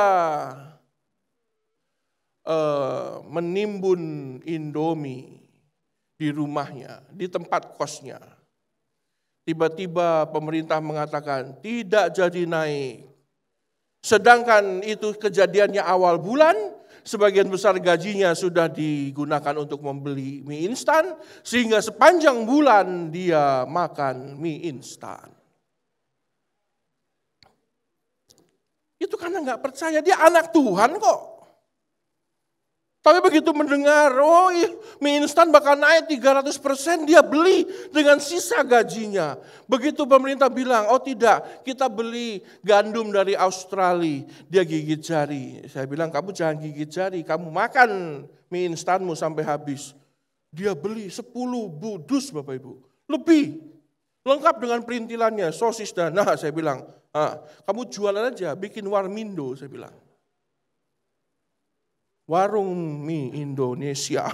[SPEAKER 4] menimbun Indomie di rumahnya, di tempat kosnya. Tiba-tiba pemerintah mengatakan tidak jadi naik. Sedangkan itu kejadiannya awal bulan, sebagian besar gajinya sudah digunakan untuk membeli mie instan, sehingga sepanjang bulan dia makan mie instan. Itu karena nggak percaya, dia anak Tuhan kok. Tapi begitu mendengar, mie instan bakal naik 300%, dia beli dengan sisa gajinya. Begitu pemerintah bilang, tidak, kita beli gandum dari Australia, dia gigit jari. Saya bilang, kamu jangan gigit jari, kamu makan mie instanmu sampai habis. Dia beli 10 budus Bapak Ibu, lebih. Lengkap dengan perintilannya, sosis dan saya bilang, kamu jualan aja, bikin warmindo, saya bilang. Warung mie Indonesia.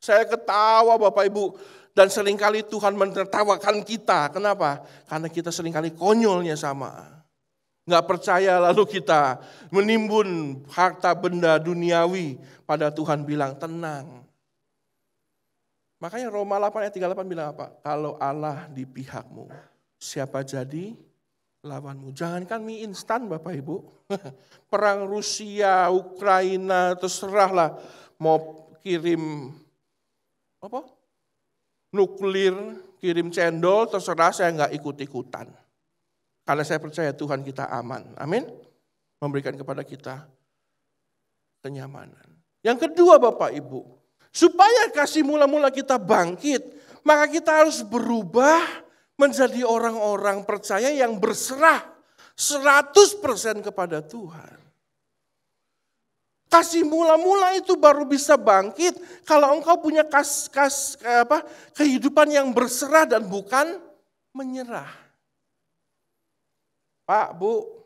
[SPEAKER 4] Saya ketawa Bapak Ibu. Dan seringkali Tuhan menertawakan kita. Kenapa? Karena kita seringkali konyolnya sama. Nggak percaya lalu kita menimbun harta benda duniawi. Pada Tuhan bilang tenang. Makanya Roma 8 ayat 38 bilang apa? Kalau Allah di pihakmu, siapa jadi lawanmu? Jangankan mie instan Bapak Ibu. Perang Rusia, Ukraina, terserahlah mau kirim nuklir, kirim cendol, terserah, saya nggak ikut-ikutan. Karena saya percaya Tuhan kita aman. Amin. Memberikan kepada kita kenyamanan. Yang kedua Bapak Ibu, supaya kasih mula-mula kita bangkit, maka kita harus berubah menjadi orang-orang percaya yang berserah 100% kepada Tuhan. Kasih mula-mula itu baru bisa bangkit kalau engkau punya kehidupan yang berserah dan bukan menyerah. Pak, Bu,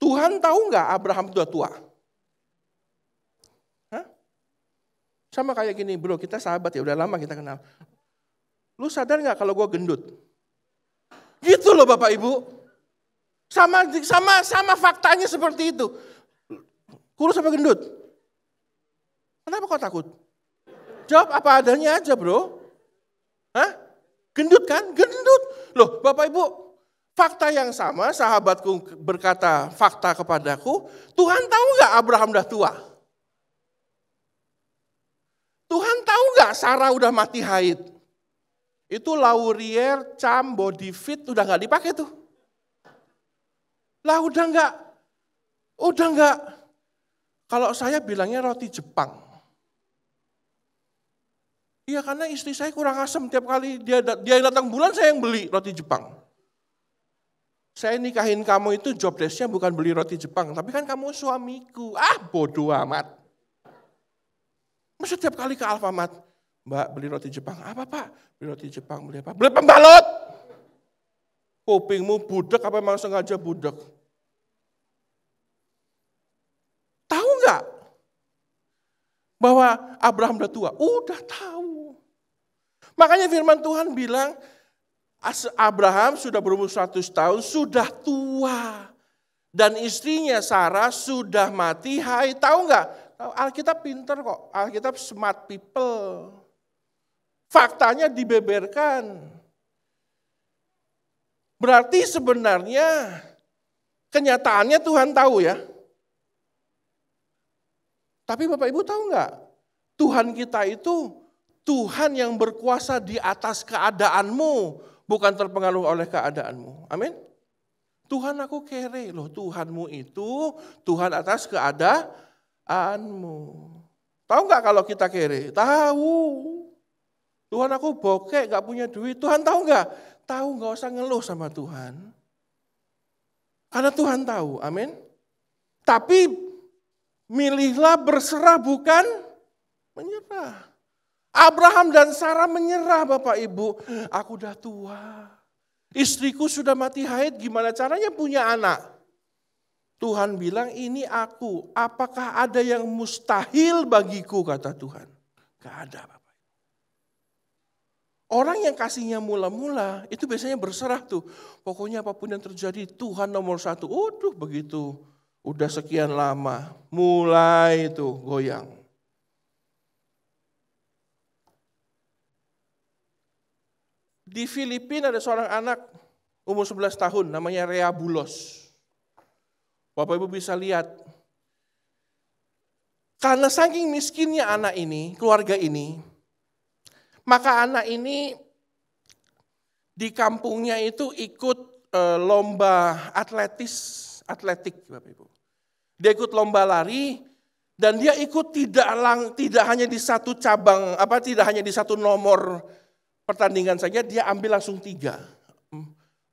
[SPEAKER 4] Tuhan tahu nggak Abraham sudah tua? Sama kayak gini, bro, kita sahabat ya, udah lama kita kenal. Lu sadar nggak kalau gue gendut? Gitu loh Bapak Ibu. Sama faktanya seperti itu. Kurus apa gendut? Kenapa kau takut? Jawab apa adanya aja bro. Gendut kan? Gendut. Loh Bapak Ibu, fakta yang sama, sahabatku berkata fakta kepadaku, Tuhan tahu nggak Abraham udah tua? Tuhan tahu nggak Sarah udah mati haid? Itu Laurier, Cam, Body Fit udah nggak dipakai tuh. Lah udah nggak. Kalau saya bilangnya roti Jepang. Iya karena istri saya kurang asam, tiap kali dia datang bulan saya yang beli roti Jepang. Saya nikahin kamu itu job desk-nya bukan beli roti Jepang, tapi kan kamu suamiku. Bodoh amat. Masa tiap kali ke Alfamart, Mbak beli roti Jepang. Apa Pak? Beli roti Jepang, beli apa? Beli pembalut. Kupingmu budek apa memang sengaja budek? bahwa Abraham udah tua? Udah tahu. Makanya firman Tuhan bilang, Abraham sudah berumur 100 tahun, sudah tua. Dan istrinya Sarah sudah mati. Hai, tahu nggak? Alkitab pinter kok, Alkitab smart people. Faktanya dibeberkan. Berarti sebenarnya kenyataannya Tuhan tahu ya. Tapi Bapak Ibu tahu nggak? Tuhan kita itu Tuhan yang berkuasa di atas keadaanmu, bukan terpengaruh oleh keadaanmu. Amin. Tuhan aku kere loh, Tuhanmu itu Tuhan atas keadaanmu. Tahu nggak kalau kita kere? Tahu. Tuhan aku bokek, gak punya duit. Tuhan tahu nggak? Tahu, nggak usah ngeluh sama Tuhan. Karena Tuhan tahu, amin. Tapi milihlah berserah bukan menyerah. Abraham dan Sarah menyerah Bapak Ibu. Aku udah tua. Istriku sudah mati haid, gimana caranya punya anak? Tuhan bilang, ini aku. Apakah ada yang mustahil bagiku, kata Tuhan. Gak ada Bapak. Orang yang kasihnya mula-mula, itu biasanya berserah tuh. Pokoknya apapun yang terjadi, Tuhan nomor satu. Waduh begitu, udah sekian lama, mulai tuh goyang. Di Filipina ada seorang anak umur 11 tahun namanya Rea Bulos. Bapak Ibu bisa lihat. Karena saking miskinnya anak ini, keluarga ini, maka anak ini di kampungnya itu ikut lomba atletik Bapak Ibu. Dia ikut lomba lari dan dia ikut tidak hanya di satu cabang, tidak hanya di satu nomor pertandingan saja, dia ambil langsung 3.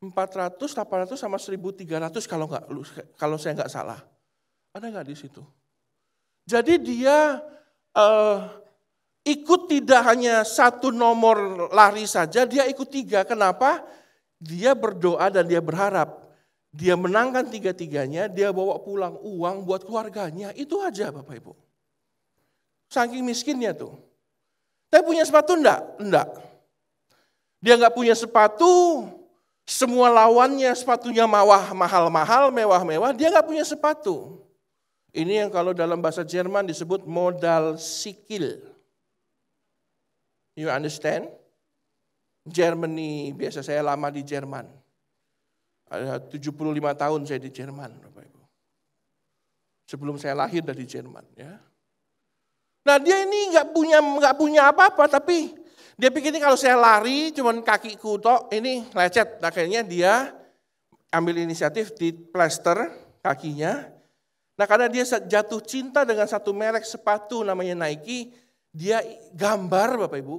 [SPEAKER 4] 400, 800 sama 1300 kalau saya nggak salah. Ada nggak di situ? Jadi dia ikut tidak hanya satu nomor lari saja, dia ikut 3. Kenapa? Dia berdoa dan dia berharap dia menangkan 3-3-nya, dia bawa pulang uang buat keluarganya. Itu aja Bapak Ibu. Saking miskinnya tuh. Tapi punya sepatu enggak? Enggak. Dia nggak punya sepatu, semua lawannya sepatunya mahal-mahal, mewah-mewah, dia nggak punya sepatu. Ini yang kalau dalam bahasa Jerman disebut modal sikil. You understand? Germany, biasa saya lama di Jerman. Ada 75 tahun saya di Jerman, Bapak Ibu. Sebelum saya lahir dari Jerman, ya. Nah dia ini nggak punya apa-apa, tapi dia pikir ini kalau saya lari cuman kakiku tok, ini lecet. Akhirnya dia ambil inisiatif di plester kakinya. Nah karena dia jatuh cinta dengan satu merek sepatu namanya Nike, dia gambar Bapak Ibu.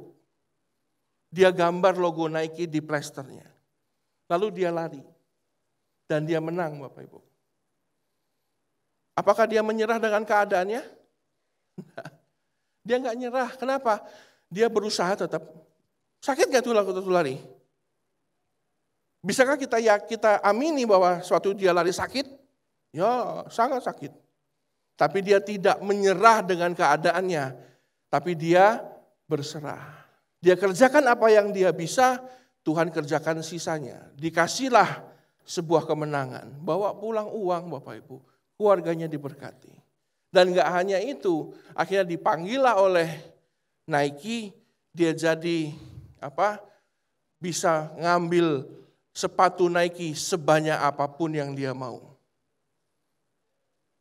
[SPEAKER 4] Dia gambar logo Nike di plesternya. Lalu dia lari. Dan dia menang Bapak Ibu. Apakah dia menyerah dengan keadaannya? Dia nggak nyerah. Kenapa? Dia berusaha tetap. Sakit gak tuh lari? Bisakah kita amini bahwa suatu dia lari sakit? Ya, sangat sakit. Tapi dia tidak menyerah dengan keadaannya. Tapi dia berserah. Dia kerjakan apa yang dia bisa, Tuhan kerjakan sisanya. Dikasihlah sebuah kemenangan. Bawa pulang uang Bapak Ibu. Keluarganya diberkati. Dan gak hanya itu, akhirnya dipanggillah oleh Nike, dia jadi bisa ngambil sepatu Nike sebanyak apapun yang dia mau.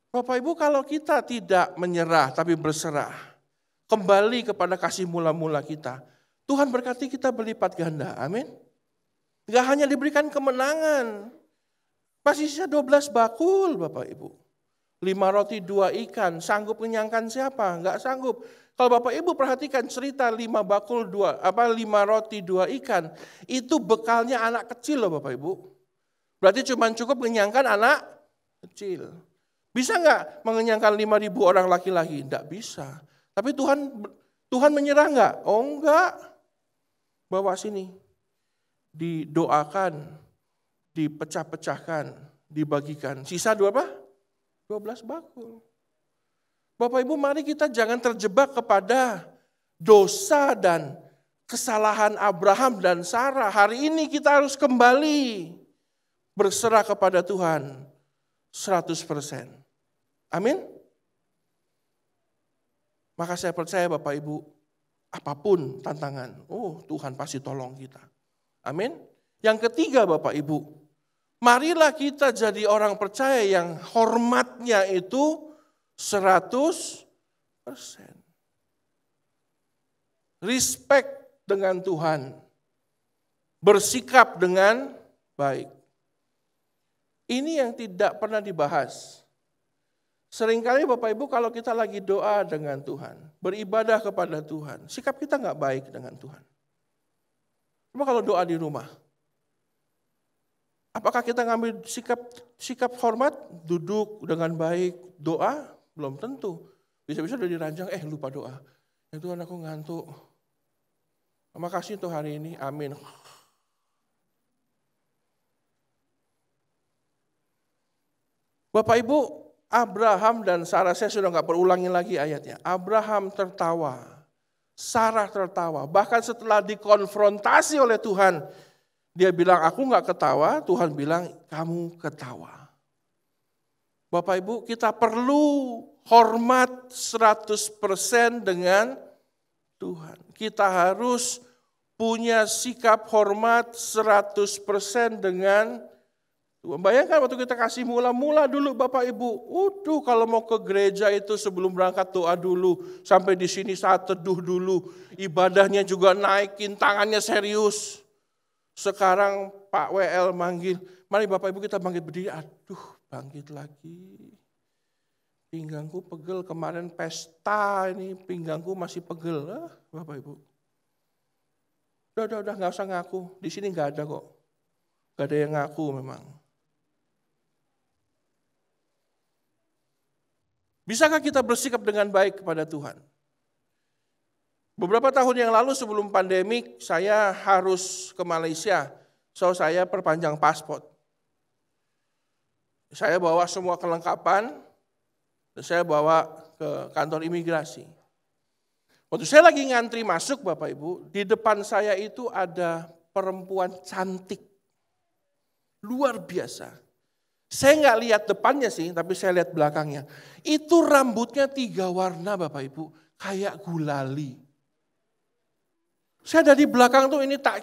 [SPEAKER 4] Bapak Ibu, kalau kita tidak menyerah tapi berserah, kembali kepada kasih mula-mula kita, Tuhan berkati kita berlipat ganda, amin. Gak hanya diberikan kemenangan, masih sisa 12 bakul Bapak Ibu. 5 roti 2 ikan, sanggup mengenyangkan siapa? Enggak sanggup. Kalau Bapak Ibu perhatikan cerita 5 roti 2 ikan, itu bekalnya anak kecil loh Bapak Ibu. Berarti cuma cukup mengenyangkan anak kecil. Bisa enggak mengenyangkan 5.000 orang laki-laki? Enggak bisa. Tapi Tuhan menyerah enggak? Oh enggak. Bawa sini. Didoakan, dipecah-pecahkan, dibagikan. Sisa 12 bakul. Bapak Ibu, mari kita jangan terjebak kepada dosa dan kesalahan Abraham dan Sarah. Hari ini kita harus kembali berserah kepada Tuhan 100%. Amin. Maka saya percaya Bapak Ibu, apapun tantangan, Tuhan pasti tolong kita. Amin. Yang ketiga Bapak Ibu, marilah kita jadi orang percaya yang hormatnya itu 100%. Respect dengan Tuhan. Bersikap dengan baik. Ini yang tidak pernah dibahas. Seringkali Bapak Ibu kalau kita lagi doa dengan Tuhan, beribadah kepada Tuhan, sikap kita nggak baik dengan Tuhan. Coba kalau doa di rumah, apakah kita ngambil sikap hormat, duduk dengan baik, doa? Belum tentu. Bisa-bisa udah diranjang, lupa doa. Ya Tuhan, aku ngantuk. Terima kasih untuk hari ini, amin. Bapak Ibu, Abraham dan Sarah, saya sudah nggak perulangin lagi ayatnya. Abraham tertawa, Sarah tertawa. Bahkan setelah dikonfrontasi oleh Tuhan, dia bilang, aku nggak ketawa. Tuhan bilang, kamu ketawa. Bapak Ibu, kita perlu hormat 100% dengan Tuhan. Kita harus punya sikap hormat 100% dengan Tuhan. Bayangkan waktu kita kasih mula-mula dulu Bapak Ibu. Kalau mau ke gereja itu sebelum berangkat doa dulu. Sampai di sini saat teduh dulu. Ibadahnya juga naikin, tangannya serius. Sekarang Pak WL manggil, mari Bapak Ibu kita bangkit berdiri. Aduh, bangkit lagi. Pinggangku pegel, kemarin pesta ini pinggangku masih pegel. Bapak Ibu. Udah, gak usah ngaku. Di sini gak ada kok. Gak ada yang ngaku memang. Bisakah kita bersikap dengan baik kepada Tuhan? Beberapa tahun yang lalu sebelum pandemik, saya harus ke Malaysia. So, saya perpanjang paspor. Saya bawa semua kelengkapan, dan saya bawa ke kantor imigrasi. Waktu saya lagi ngantri masuk Bapak Ibu, di depan saya itu ada perempuan cantik. Luar biasa. Saya nggak lihat depannya sih, tapi saya lihat belakangnya. Itu rambutnya 3 warna Bapak Ibu, kayak gulali. Saya dari belakang tuh ini tak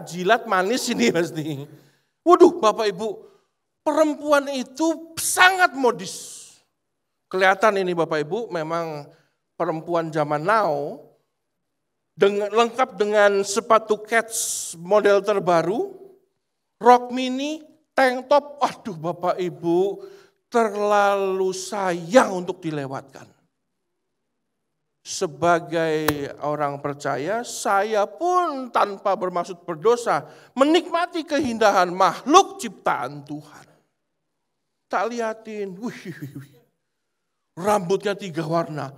[SPEAKER 4] jilat manis ini pasti. Waduh Bapak Ibu, perempuan itu sangat modis. Kelihatan ini Bapak Ibu memang perempuan zaman now, lengkap dengan sepatu kets model terbaru, rok mini, tank top, aduh Bapak Ibu, terlalu sayang untuk dilewatkan. Sebagai orang percaya, saya pun tanpa bermaksud berdosa, menikmati keindahan makhluk ciptaan Tuhan. Tak liatin, rambutnya 3 warna.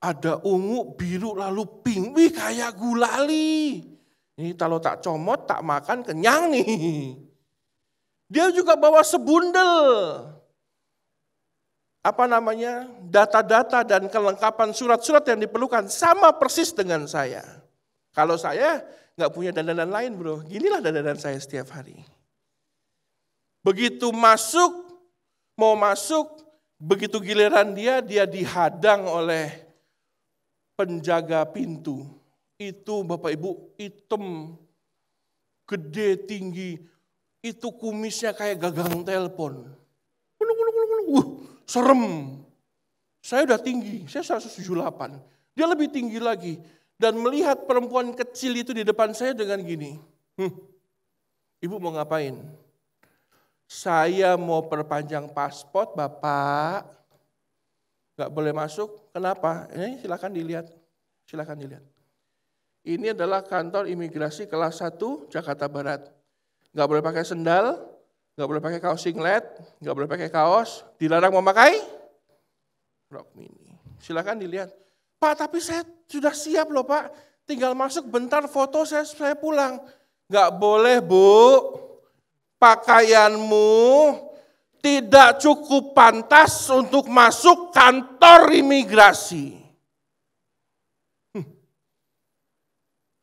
[SPEAKER 4] Ada ungu, biru, lalu pink, kayak gulali. Ini kalau tak comot, tak makan, kenyang nih. Dia juga bawa sebundel data-data dan kelengkapan surat-surat yang diperlukan sama persis dengan saya. Kalau saya nggak punya dandanan lain bro, ginilah dandanan saya setiap hari. Begitu mau masuk, begitu giliran dia dihadang oleh penjaga pintu. Itu Bapak Ibu hitam, gede, tinggi. Itu kumisnya kayak gagang telepon. Serem. Saya udah tinggi, saya 178. Dia lebih tinggi lagi. Dan melihat perempuan kecil itu di depan saya dengan gini. Ibu mau ngapain? Saya mau perpanjang paspor Bapak. Gak boleh masuk, kenapa? Ini silakan dilihat. Ini adalah kantor imigrasi kelas 1 Jakarta Barat. Gak boleh pakai sendal, gak boleh pakai kaos singlet, gak boleh pakai kaos, dilarang memakai rok mini. Silakan dilihat. Pak, tapi saya sudah siap loh Pak, tinggal masuk bentar foto saya pulang. Gak boleh Bu, pakaianmu tidak cukup pantas untuk masuk kantor imigrasi.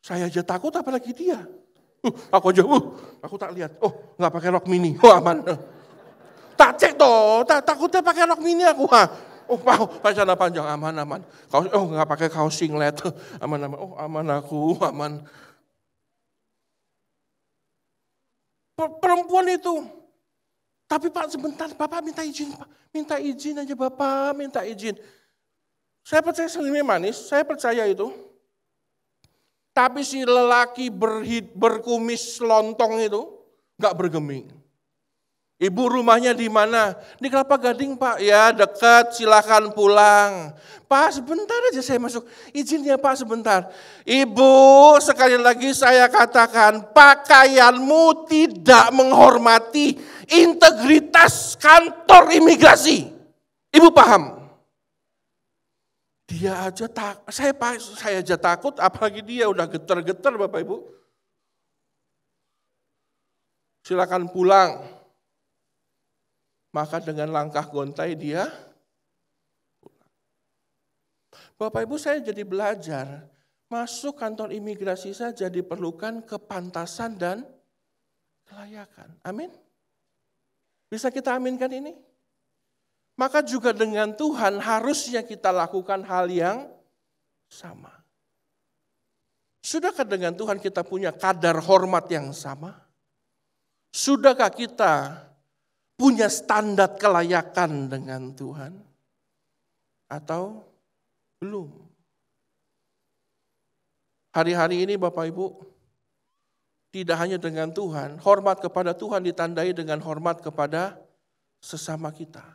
[SPEAKER 4] Saya aja takut apalagi dia. Aku tak lihat. Oh, nggak pakai rok mini. Oh, aman. Tak cek toh, takutnya pakai rok mini aku. Oh, pakai celana panjang, aman. Nggak pakai kaos singlet. Aman. Oh, aman aku, aman. Perempuan itu. Tapi Pak sebentar, Bapak minta izin. Pak. Minta izin aja Bapak, minta izin. Saya percaya senyumnya manis, saya percaya itu. Tapi si lelaki berkumis lontong itu gak bergeming. Ibu rumahnya di mana? Di Kelapa Gading Pak. Ya dekat, silakan pulang. Pak sebentar aja saya masuk. Izinnya Pak sebentar. Ibu sekali lagi saya katakan pakaianmu tidak menghormati integritas kantor imigrasi. Ibu paham? Dia aja saya aja takut, apalagi dia udah getar-getar Bapak Ibu. Silakan pulang. Maka dengan langkah gontai dia pulang. Bapak Ibu saya jadi belajar, masuk kantor imigrasi saja diperlukan kepantasan dan kelayakan. Amin. Bisa kita aminkan ini? Maka juga dengan Tuhan harusnya kita lakukan hal yang sama. Sudahkah dengan Tuhan kita punya kadar hormat yang sama? Sudahkah kita punya standar kelayakan dengan Tuhan? Atau belum? Hari-hari ini Bapak Ibu, tidak hanya dengan Tuhan, hormat kepada Tuhan ditandai dengan hormat kepada sesama kita.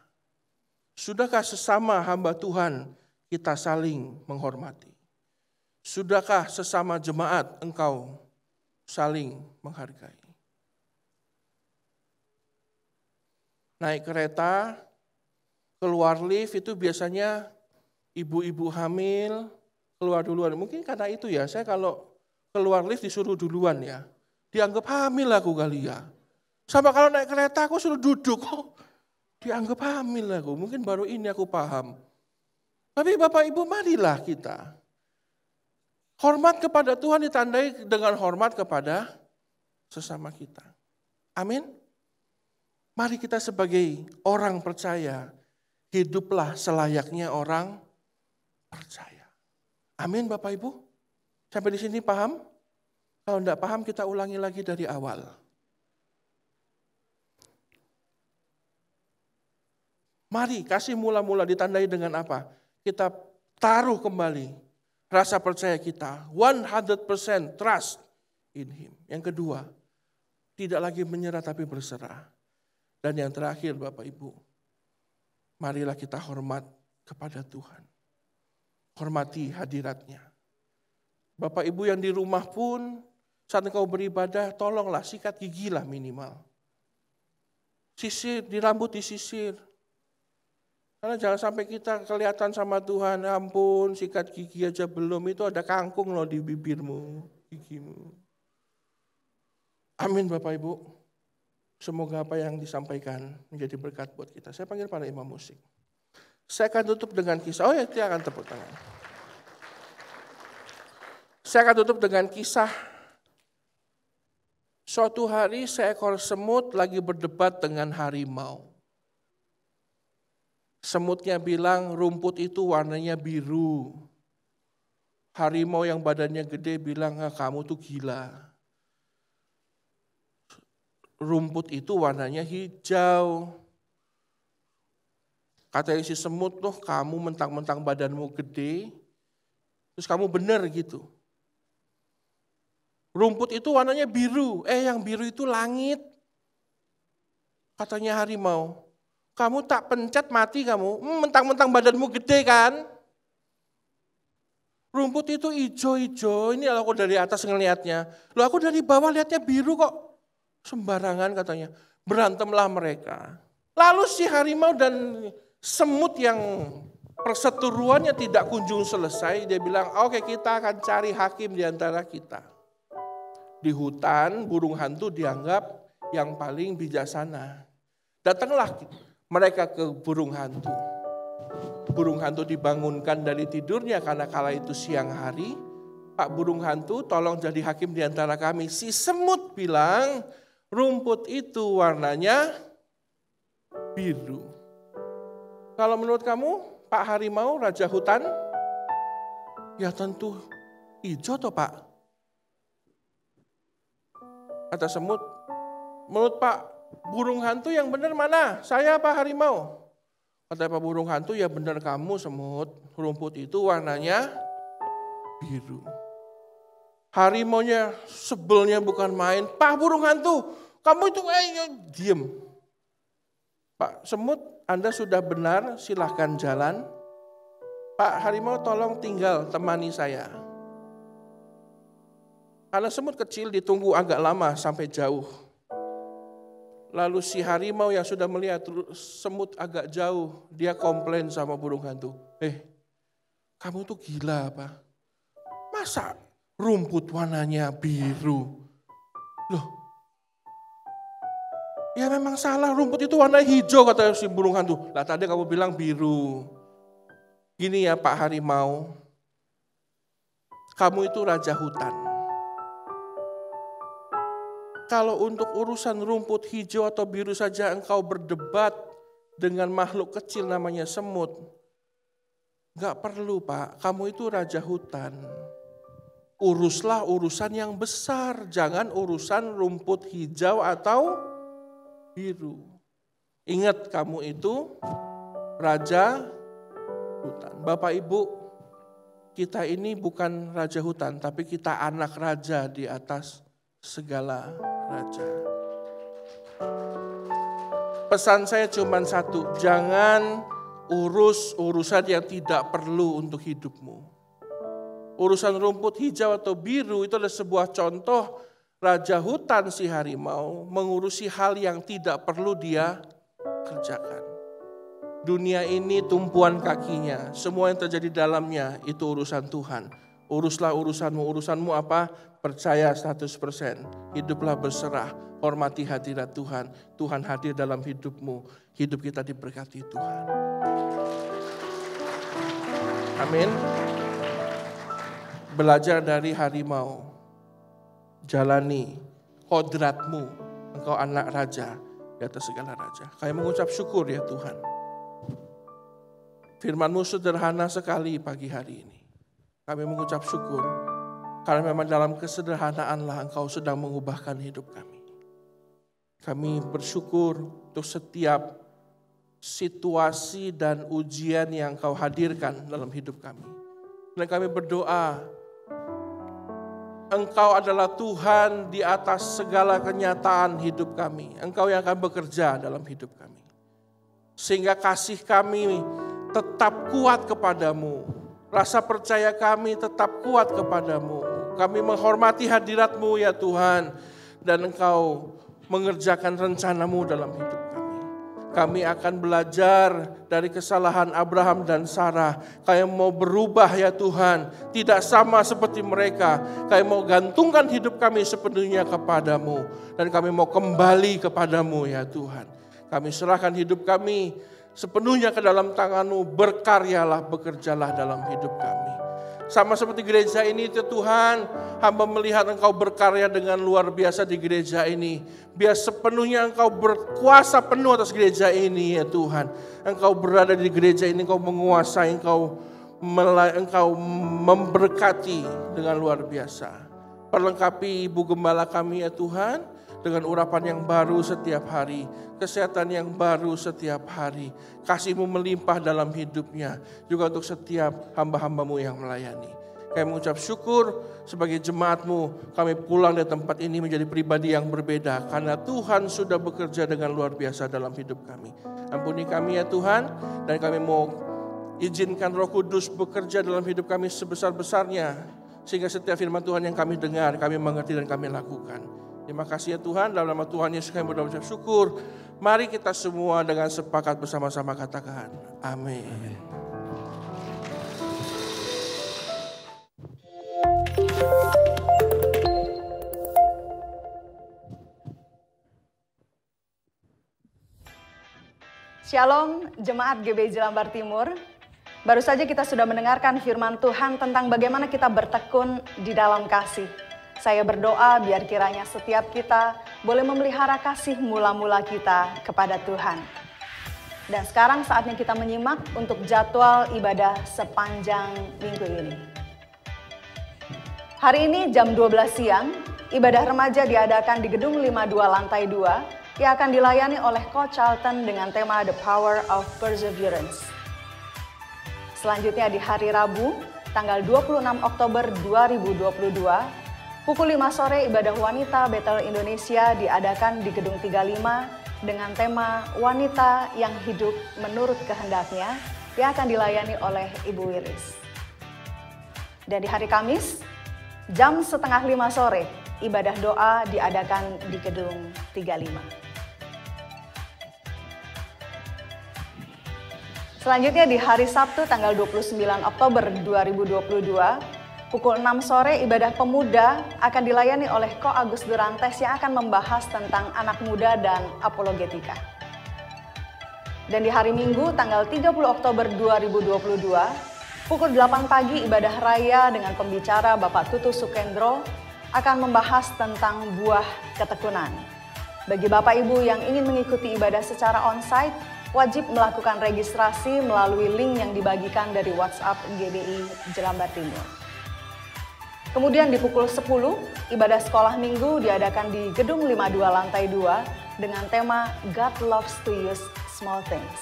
[SPEAKER 4] Sudahkah sesama hamba Tuhan kita saling menghormati? Sudahkah sesama jemaat engkau saling menghargai? Naik kereta, keluar lift itu biasanya ibu-ibu hamil keluar duluan. Mungkin karena itu ya, saya kalau keluar lift disuruh duluan ya. Dianggap hamil aku kali ya. Sama kalau naik kereta aku suruh duduk. Dianggap hamil aku, mungkin baru ini aku paham. Tapi Bapak Ibu marilah kita. Hormat kepada Tuhan ditandai dengan hormat kepada sesama kita. Amin. Mari kita sebagai orang percaya, hiduplah selayaknya orang percaya. Amin Bapak Ibu. Sampai di sini paham? Kalau tidak paham kita ulangi lagi dari awal. Mari kasih mula-mula ditandai dengan apa? Kita taruh kembali rasa percaya kita. 100% trust in Him. Yang kedua, tidak lagi menyerah tapi berserah. Dan yang terakhir Bapak Ibu, marilah kita hormat kepada Tuhan. Hormati hadiratnya. Bapak Ibu yang di rumah pun, saat engkau beribadah, tolonglah sikat gigi lah minimal. Sisir, di rambut disisir. Karena jangan sampai kita kelihatan sama Tuhan, ampun sikat gigi aja belum, itu ada kangkung loh di bibirmu, gigimu. Amin Bapak Ibu. Semoga apa yang disampaikan menjadi berkat buat kita. Saya panggil para imam musik. Saya akan tutup dengan kisah, dia akan tepuk tangan. Saya akan tutup dengan kisah. Suatu hari seekor semut lagi berdebat dengan harimau. Semutnya bilang rumput itu warnanya biru. Harimau yang badannya gede bilang kamu tuh gila. Rumput itu warnanya hijau. Kata si semut tuh kamu mentang-mentang badanmu gede. Terus kamu bener gitu. Rumput itu warnanya biru. Yang biru itu langit. Katanya harimau. Kamu tak pencet mati kamu, mentang-mentang badanmu gede kan. Rumput itu hijau-hijau, ini aku dari atas ngelihatnya. Loh aku dari bawah lihatnya biru kok. Sembarangan katanya, berantemlah mereka. Lalu si harimau dan semut yang perseteruannya tidak kunjung selesai, dia bilang oke, kita akan cari hakim di antara kita. Di hutan burung hantu dianggap yang paling bijaksana. Datanglah mereka ke burung hantu. Burung hantu dibangunkan dari tidurnya karena kala itu siang hari. Pak burung hantu, tolong jadi hakim di antara kami. Si semut bilang, rumput itu warnanya biru. Kalau menurut kamu, Pak harimau, raja hutan? Ya tentu hijau toh Pak. Kata semut, menurut Pak burung hantu yang benar mana? Saya apa harimau? Kata Pak burung hantu, ya benar kamu semut. Rumput itu warnanya biru. Harimaunya sebelnya bukan main. Pak burung hantu, kamu itu diem. Pak semut, Anda sudah benar, silahkan jalan. Pak harimau tolong tinggal temani saya. Karena semut kecil ditunggu agak lama sampai jauh. Lalu si harimau yang sudah melihat semut agak jauh, dia komplain sama burung hantu. Kamu tuh gila apa? Masa rumput warnanya biru? Loh, ya memang salah, rumput itu warna hijau kata si burung hantu. Lah tadi kamu bilang biru. Gini ya Pak harimau, kamu itu raja hutan. Kalau untuk urusan rumput hijau atau biru saja engkau berdebat dengan makhluk kecil namanya semut. Gak perlu Pak, kamu itu raja hutan. Uruslah urusan yang besar, jangan urusan rumput hijau atau biru. Ingat kamu itu raja hutan. Bapak Ibu, kita ini bukan raja hutan, tapi kita anak raja di atas segala raja. Pesan saya cuma satu, jangan urus urusan yang tidak perlu untuk hidupmu. Urusan rumput hijau atau biru itu adalah sebuah contoh raja hutan si harimau mengurusi hal yang tidak perlu dia kerjakan. Dunia ini tumpuan kakinya, semua yang terjadi dalamnya itu urusan Tuhan. Uruslah urusanmu apa? Percaya 100%, hiduplah berserah, hormati hadirat Tuhan. Tuhan hadir dalam hidupmu, hidup kita diberkati Tuhan. Amin. Belajar dari harimau, jalani kodratmu, engkau anak raja di atas segala raja. Kami mengucap syukur ya Tuhan. Firman-Mu sederhana sekali pagi hari ini. Kami mengucap syukur, karena memang dalam kesederhanaanlah Engkau sedang mengubahkan hidup kami. Kami bersyukur untuk setiap situasi dan ujian yang Engkau hadirkan dalam hidup kami. Dan kami berdoa, Engkau adalah Tuhan di atas segala kenyataan hidup kami. Engkau yang akan bekerja dalam hidup kami. Sehingga kasih kami tetap kuat kepadamu. Rasa percaya kami tetap kuat kepadamu. Kami menghormati hadirat-Mu ya Tuhan. Dan Engkau mengerjakan rencana-Mu dalam hidup kami. Kami akan belajar dari kesalahan Abraham dan Sarah. Kami mau berubah ya Tuhan. Tidak sama seperti mereka. Kami mau gantungkan hidup kami sepenuhnya kepadamu. Dan kami mau kembali kepadamu ya Tuhan. Kami serahkan hidup kami sepenuhnya ke dalam tangan-Mu, berkaryalah, bekerjalah dalam hidup kami. Sama seperti gereja ini Tuhan, hamba melihat Engkau berkarya dengan luar biasa di gereja ini. Biar sepenuhnya Engkau berkuasa penuh atas gereja ini ya Tuhan. Engkau berada di gereja ini, Engkau menguasai, Engkau memberkati dengan luar biasa. Perlengkapi Ibu Gembala kami ya Tuhan, dengan urapan yang baru setiap hari, kesehatan yang baru setiap hari, kasih-Mu melimpah dalam hidupnya, juga untuk setiap hamba-hamba-Mu yang melayani. Kami mengucap syukur sebagai jemaat-Mu, kami pulang dari tempat ini menjadi pribadi yang berbeda, karena Tuhan sudah bekerja dengan luar biasa dalam hidup kami. Ampuni kami ya Tuhan, dan kami mau izinkan Roh Kudus bekerja dalam hidup kami sebesar-besarnya, sehingga setiap firman Tuhan yang kami dengar, kami mengerti dan kami lakukan. Terima kasih ya Tuhan, dalam nama Tuhan Yesus kami berdoa syukur. Mari kita semua dengan sepakat bersama-sama katakan, amin.
[SPEAKER 5] Shalom, Jemaat GBI Jelambar Timur. Baru saja kita sudah mendengarkan firman Tuhan tentang bagaimana kita bertekun di dalam kasih. Saya berdoa biar kiranya setiap kita boleh memelihara kasih mula-mula kita kepada Tuhan. Dan sekarang saatnya kita menyimak untuk jadwal ibadah sepanjang minggu ini. Hari ini jam 12 siang, ibadah remaja diadakan di Gedung 52 Lantai 2 yang akan dilayani oleh Coach Charlton dengan tema The Power of Perseverance. Selanjutnya di hari Rabu, tanggal 26 Oktober 2022, pukul 5 sore ibadah wanita Bethel Indonesia diadakan di Gedung 35 dengan tema Wanita yang Hidup Menurut Kehendaknya yang akan dilayani oleh Ibu Wilis. Dan di hari Kamis, jam setengah 5 sore, ibadah doa diadakan di Gedung 35. Selanjutnya di hari Sabtu tanggal 29 Oktober 2022, pukul 6 sore ibadah pemuda akan dilayani oleh Ko Agus Durantes yang akan membahas tentang anak muda dan apologetika. Dan di hari Minggu tanggal 30 Oktober 2022, pukul 8 pagi ibadah raya dengan pembicara Bapak Tutu Sukendro akan membahas tentang buah ketekunan. Bagi Bapak Ibu yang ingin mengikuti ibadah secara onsite, wajib melakukan registrasi melalui link yang dibagikan dari WhatsApp GBI Jelambar Timur. Kemudian di pukul 10, ibadah sekolah minggu diadakan di Gedung 52 Lantai 2 dengan tema God Loves to Use Small Things.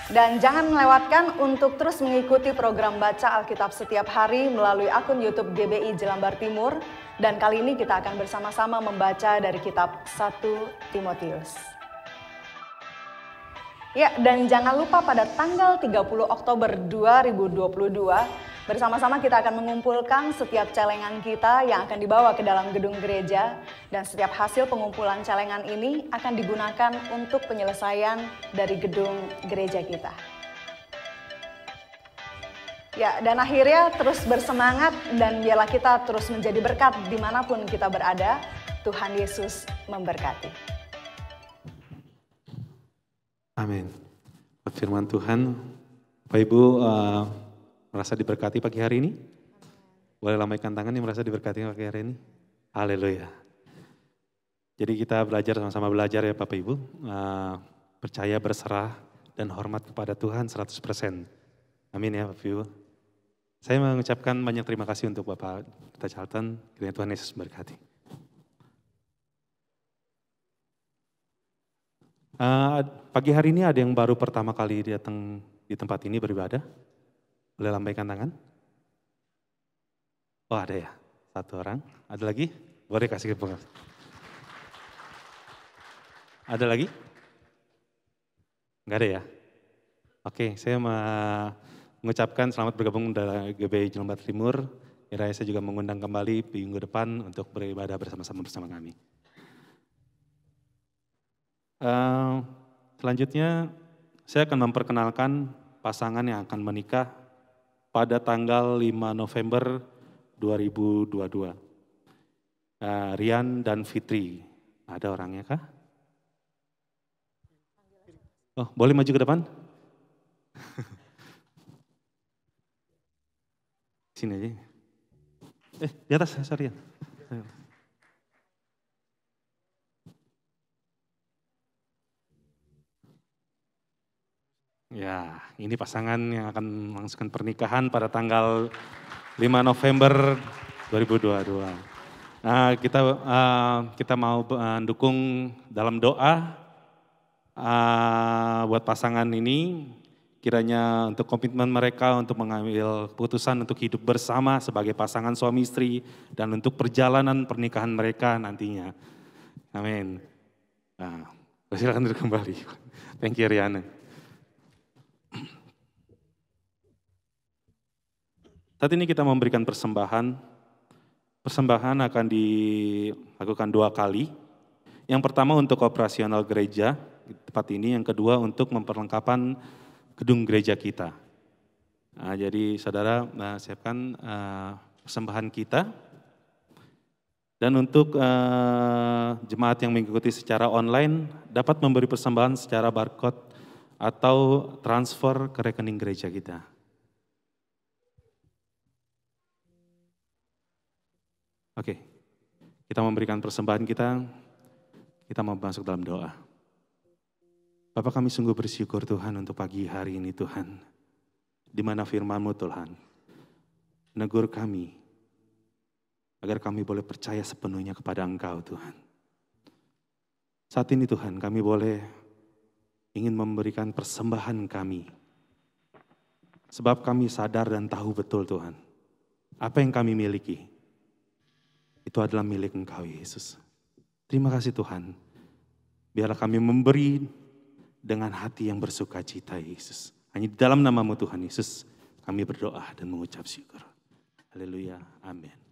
[SPEAKER 5] Dan jangan melewatkan untuk terus mengikuti program Baca Alkitab setiap hari melalui akun YouTube GBI Jelambar Timur. Dan kali ini kita akan bersama-sama membaca dari kitab 1 Timotius. Ya, dan jangan lupa pada tanggal 30 Oktober 2022, bersama-sama kita akan mengumpulkan setiap celengan kita yang akan dibawa ke dalam gedung gereja. Dan setiap hasil pengumpulan celengan ini akan digunakan untuk penyelesaian dari gedung gereja kita. Ya, dan akhirnya terus bersemangat dan biarlah kita terus menjadi berkat dimanapun kita berada. Tuhan Yesus memberkati.
[SPEAKER 2] Amin. Firman Tuhan, Bapak Ibu merasa diberkati pagi hari ini? Boleh lambaikan tangan yang merasa diberkati pagi hari ini? Haleluya. Jadi kita belajar sama-sama belajar ya Bapak Ibu. Percaya, berserah, dan hormat kepada Tuhan 100%. Amin ya Bapak Ibu. Saya mengucapkan banyak terima kasih untuk Bapak Charlton. Kiranya Tuhan Yesus memberkati. Pagi hari ini ada yang baru pertama kali datang di tempat ini beribadah? Boleh lambaikan tangan? Oh ada ya, satu orang. Ada lagi? Boleh kasih ke pengawas. Ada lagi? Enggak ada ya? Oke, saya mengucapkan selamat bergabung dari GBI Jelambar Timur. Kiranya saya juga mengundang kembali minggu depan untuk beribadah bersama-sama bersama kami. Selanjutnya saya akan memperkenalkan pasangan yang akan menikah pada tanggal 5 November 2022. Rian dan Fitri. Ada orangnya kah? Oh, boleh maju ke depan? Sini aja. Di atas, sorry ya. Ya, ini pasangan yang akan melangsungkan pernikahan pada tanggal 5 November 2022. Nah, kita mau mendukung dalam doa buat pasangan ini. Kiranya untuk komitmen mereka untuk mengambil keputusan untuk hidup bersama sebagai pasangan suami istri dan untuk perjalanan pernikahan mereka nantinya. Amin. Nah, silakan duduk kembali. Thank you Riana. Saat ini kita memberikan persembahan. Persembahan akan dilakukan 2 kali. Yang pertama untuk operasional gereja di tempat ini, yang kedua untuk memperlengkapan gedung gereja kita. Nah, jadi saudara siapkan persembahan kita Dan untuk jemaat yang mengikuti secara online dapat memberi persembahan secara barcode atau transfer ke rekening gereja kita. Oke, kita memberikan persembahan kita mau masuk dalam doa. Bapak, kami sungguh bersyukur Tuhan untuk pagi hari ini Tuhan, di mana firman-Mu Tuhan menegur kami, agar kami boleh percaya sepenuhnya kepada Engkau Tuhan. Saat ini Tuhan kami boleh ingin memberikan persembahan kami. Sebab kami sadar dan tahu betul Tuhan, apa yang kami miliki, itu adalah milik Engkau Yesus. Terima kasih Tuhan, biarlah kami memberi dengan hati yang bersuka cita Yesus. Hanya di dalam nama-Mu Tuhan Yesus kami berdoa dan mengucap syukur. Haleluya, amin.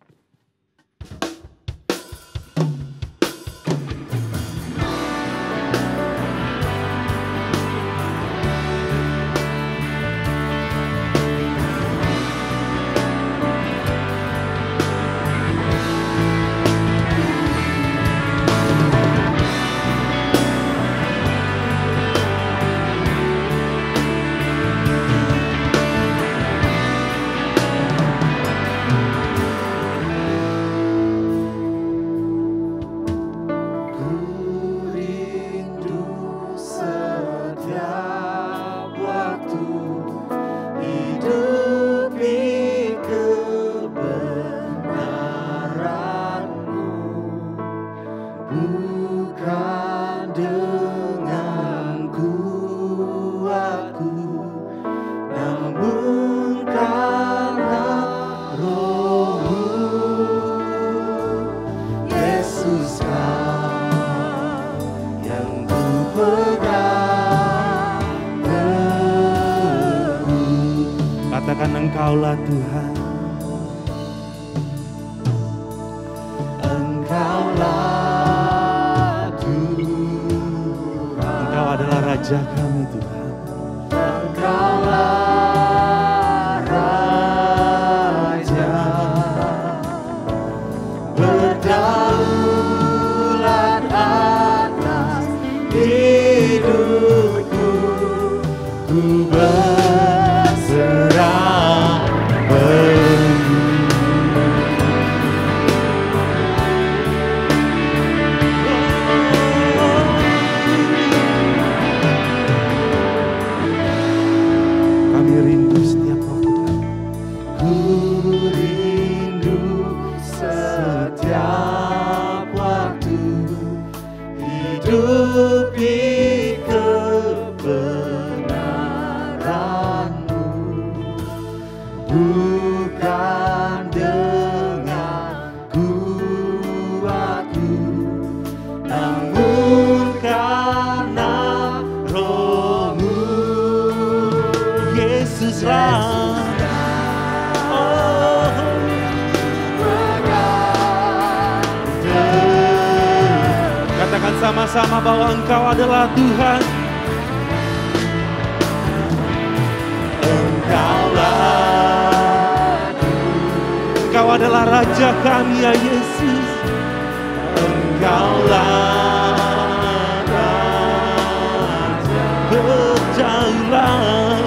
[SPEAKER 2] Katakan Engkaulah Tuhan. Engkaulah Tuhan. Engkau adalah Raja kami Tuhan. Engkaulah Raja. Berdaulat atas hidupku. Ku berserah penuh. Kami rindu setiap waktu kami. Ku rindu setiap waktu hidup di kebenaran-Mu, bukan dengan kuatku, namun karena Roh-Mu. Yesuslah, oh, katakan sama-sama bahwa Engkau adalah Tuhan. Engkau adalah Raja kami ya Yesus. Engkaulah Raja. Berdaulat.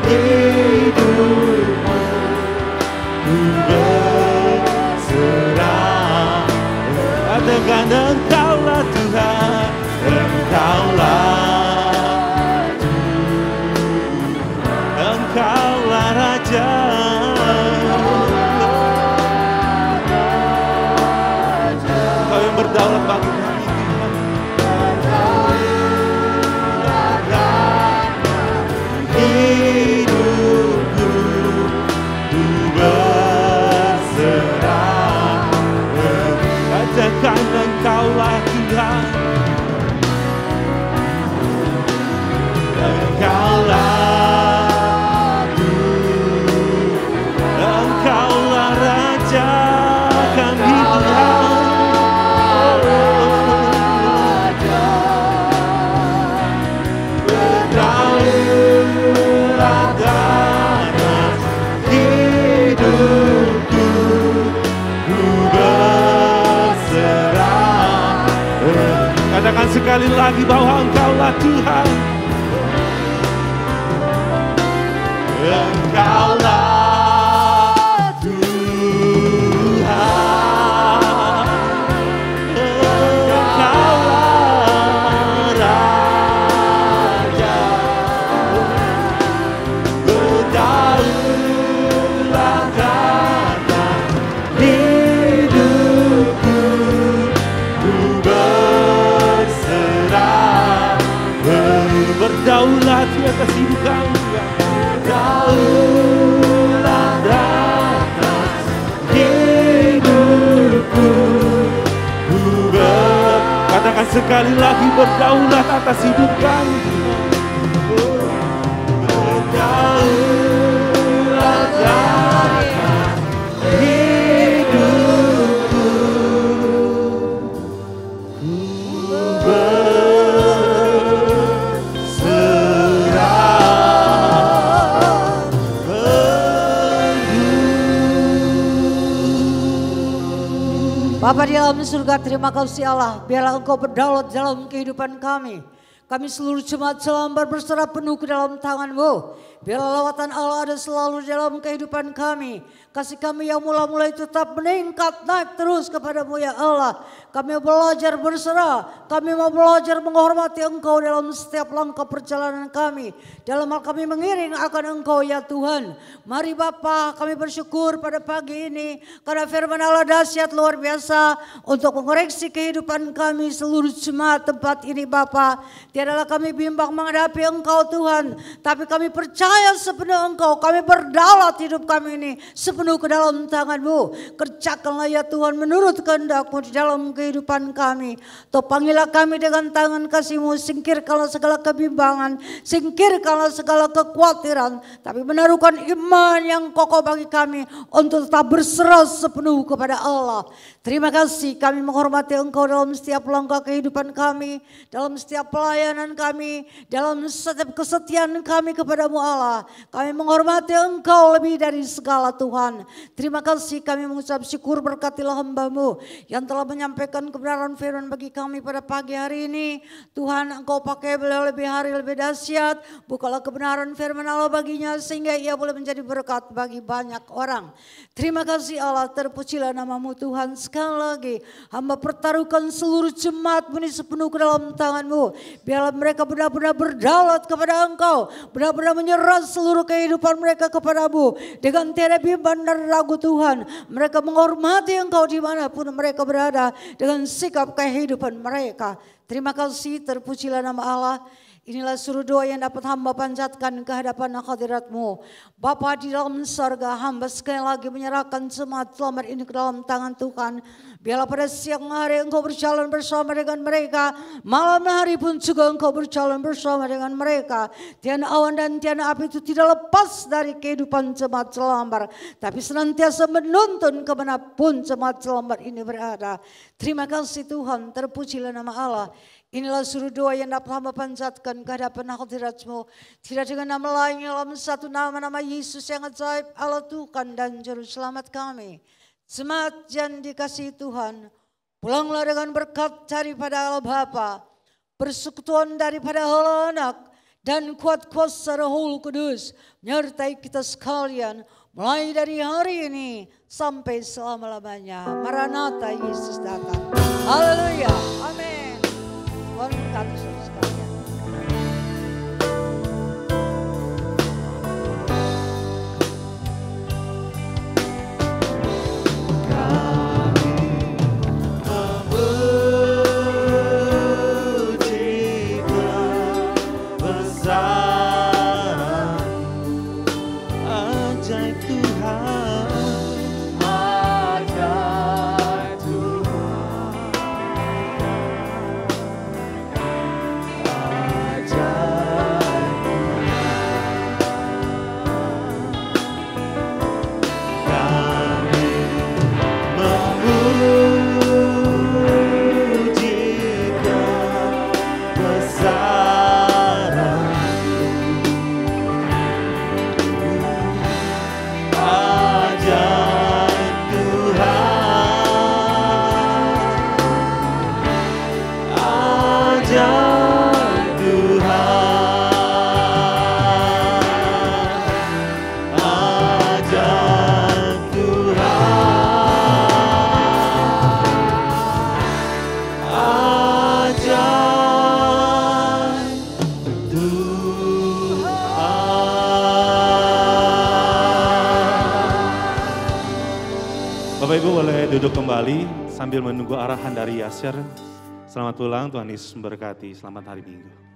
[SPEAKER 2] Hidupku ku berserah. Katakan Engkaulah Tuhan. Engkaulah Tuhan, Engkaulah Raja. Engkau yang berdaulat bagi kami Tuhan. Hidupku ku berserah. Katakan Engkaulah Tuhan. Engkaulah Tuhan, Engkaulah Raja kami Tuhan. Berdaulat atas hidupku. sekali lagi bahwa Engkaulah Tuhan.
[SPEAKER 3] Engkaulah Tuhan, Engkaulah Raja, berdaulat atas hidupku, ku berserah,
[SPEAKER 2] Berdaulat di atas hidup kami.
[SPEAKER 3] berdaulat atas hidupku, ku
[SPEAKER 2] Katakan sekali lagi, berdaulat atas hidup kami.
[SPEAKER 3] berdaulat atas hidupku, ku berserah.
[SPEAKER 6] Bapa di dalam surga, terima kasih Allah, biarlah Engkau berdaulat dalam kehidupan kami. Kami seluruh jemaat Selambar berserah penuh ke dalam tangan-Mu. Biarlah lawatan Allah ada selalu dalam kehidupan kami. Kasih kami yang mula-mula itu tetap meningkat, naik terus kepada-Mu ya Allah. Kami mau belajar berserah, kami mau belajar menghormati Engkau dalam setiap langkah perjalanan kami. Dalam hal kami mengiring akan Engkau ya Tuhan. Mari Bapa, kami bersyukur pada pagi ini karena firman Allah dahsyat luar biasa untuk mengoreksi kehidupan kami seluruh jemaat tempat ini Bapa. Tiadalah kami bimbang menghadapi Engkau Tuhan, tapi kami percaya sepenuh Engkau. Kami berdaulat hidup kami ini sepenuh ke dalam tangan-Mu. Kerjakanlah ya Tuhan menurut kehendak-Mu di dalam kehidupan kami. Topanggilah kami dengan tangan kasih-Mu, singkirkanlah segala kebimbangan, singkirkanlah segala kekhawatiran, tapi menaruhkan iman yang kokoh bagi kami untuk tetap berserah sepenuh kepada Allah. Terima kasih, kami menghormati Engkau dalam setiap langkah kehidupan kami, dalam setiap pelayanan kami, dalam setiap kesetiaan kami kepada-Mu Allah. Kami menghormati Engkau lebih dari segala Tuhan. Terima kasih, kami mengucap syukur, berkatilah hamba-Mu yang telah menyampaikan kebenaran firman bagi kami pada pagi hari ini. Tuhan, Engkau pakai beliau lebih hari lebih dahsyat. Bukalah kebenaran firman Allah baginya sehingga ia boleh menjadi berkat bagi banyak orang. Terima kasih Allah, terpujilah nama-Mu Tuhan. Sekali lagi hamba pertaruhkan seluruh jemaat-Mu ini sepenuh ke dalam tangan-Mu. Biarlah mereka benar-benar berdaulat kepada Engkau, benar-benar menyerah seluruh kehidupan mereka kepada-Mu dengan tiada bimbang dan ragu Tuhan. Mereka menghormati Engkau dimanapun mereka berada dengan sikap kehidupan mereka. Terima kasih, terpujilah nama Allah. Inilah suruh doa yang dapat hamba panjatkan ke hadapan hadirat-Mu. Bapa di dalam sorga, hamba sekali lagi menyerahkan jemaat selamat ini ke dalam tangan Tuhan. Biarlah pada siang hari Engkau berjalan bersama dengan mereka. Malam hari pun juga Engkau berjalan bersama dengan mereka. Tiada awan dan tiada api itu tidak lepas dari kehidupan jemaat Selambar, tapi senantiasa menuntun kemanapun jemaat Selambar ini berada. Terima kasih Tuhan, terpujilah nama Allah. Inilah suruh doa yang dapat hamba panjatkan ke hadapan hadirat-Mu. Tidak dengan nama lain dalam satu nama Yesus yang ajaib, Allah Tuhan dan Juru Selamat kami. Jemaat yang dikasihi Tuhan, pulanglah dengan berkat daripada Allah Bapa, persekutuan daripada Allah Anak, dan kuat kuasa Roh Kudus menyertai kita sekalian mulai dari hari ini sampai selama-lamanya. Maranatha, Yesus datang. Haleluya. Amin. Tuhan berkati saudara sekalian.
[SPEAKER 2] boleh duduk kembali sambil menunggu arahan dari Yasser. Selamat pulang, Tuhan Yesus memberkati. Selamat hari Minggu.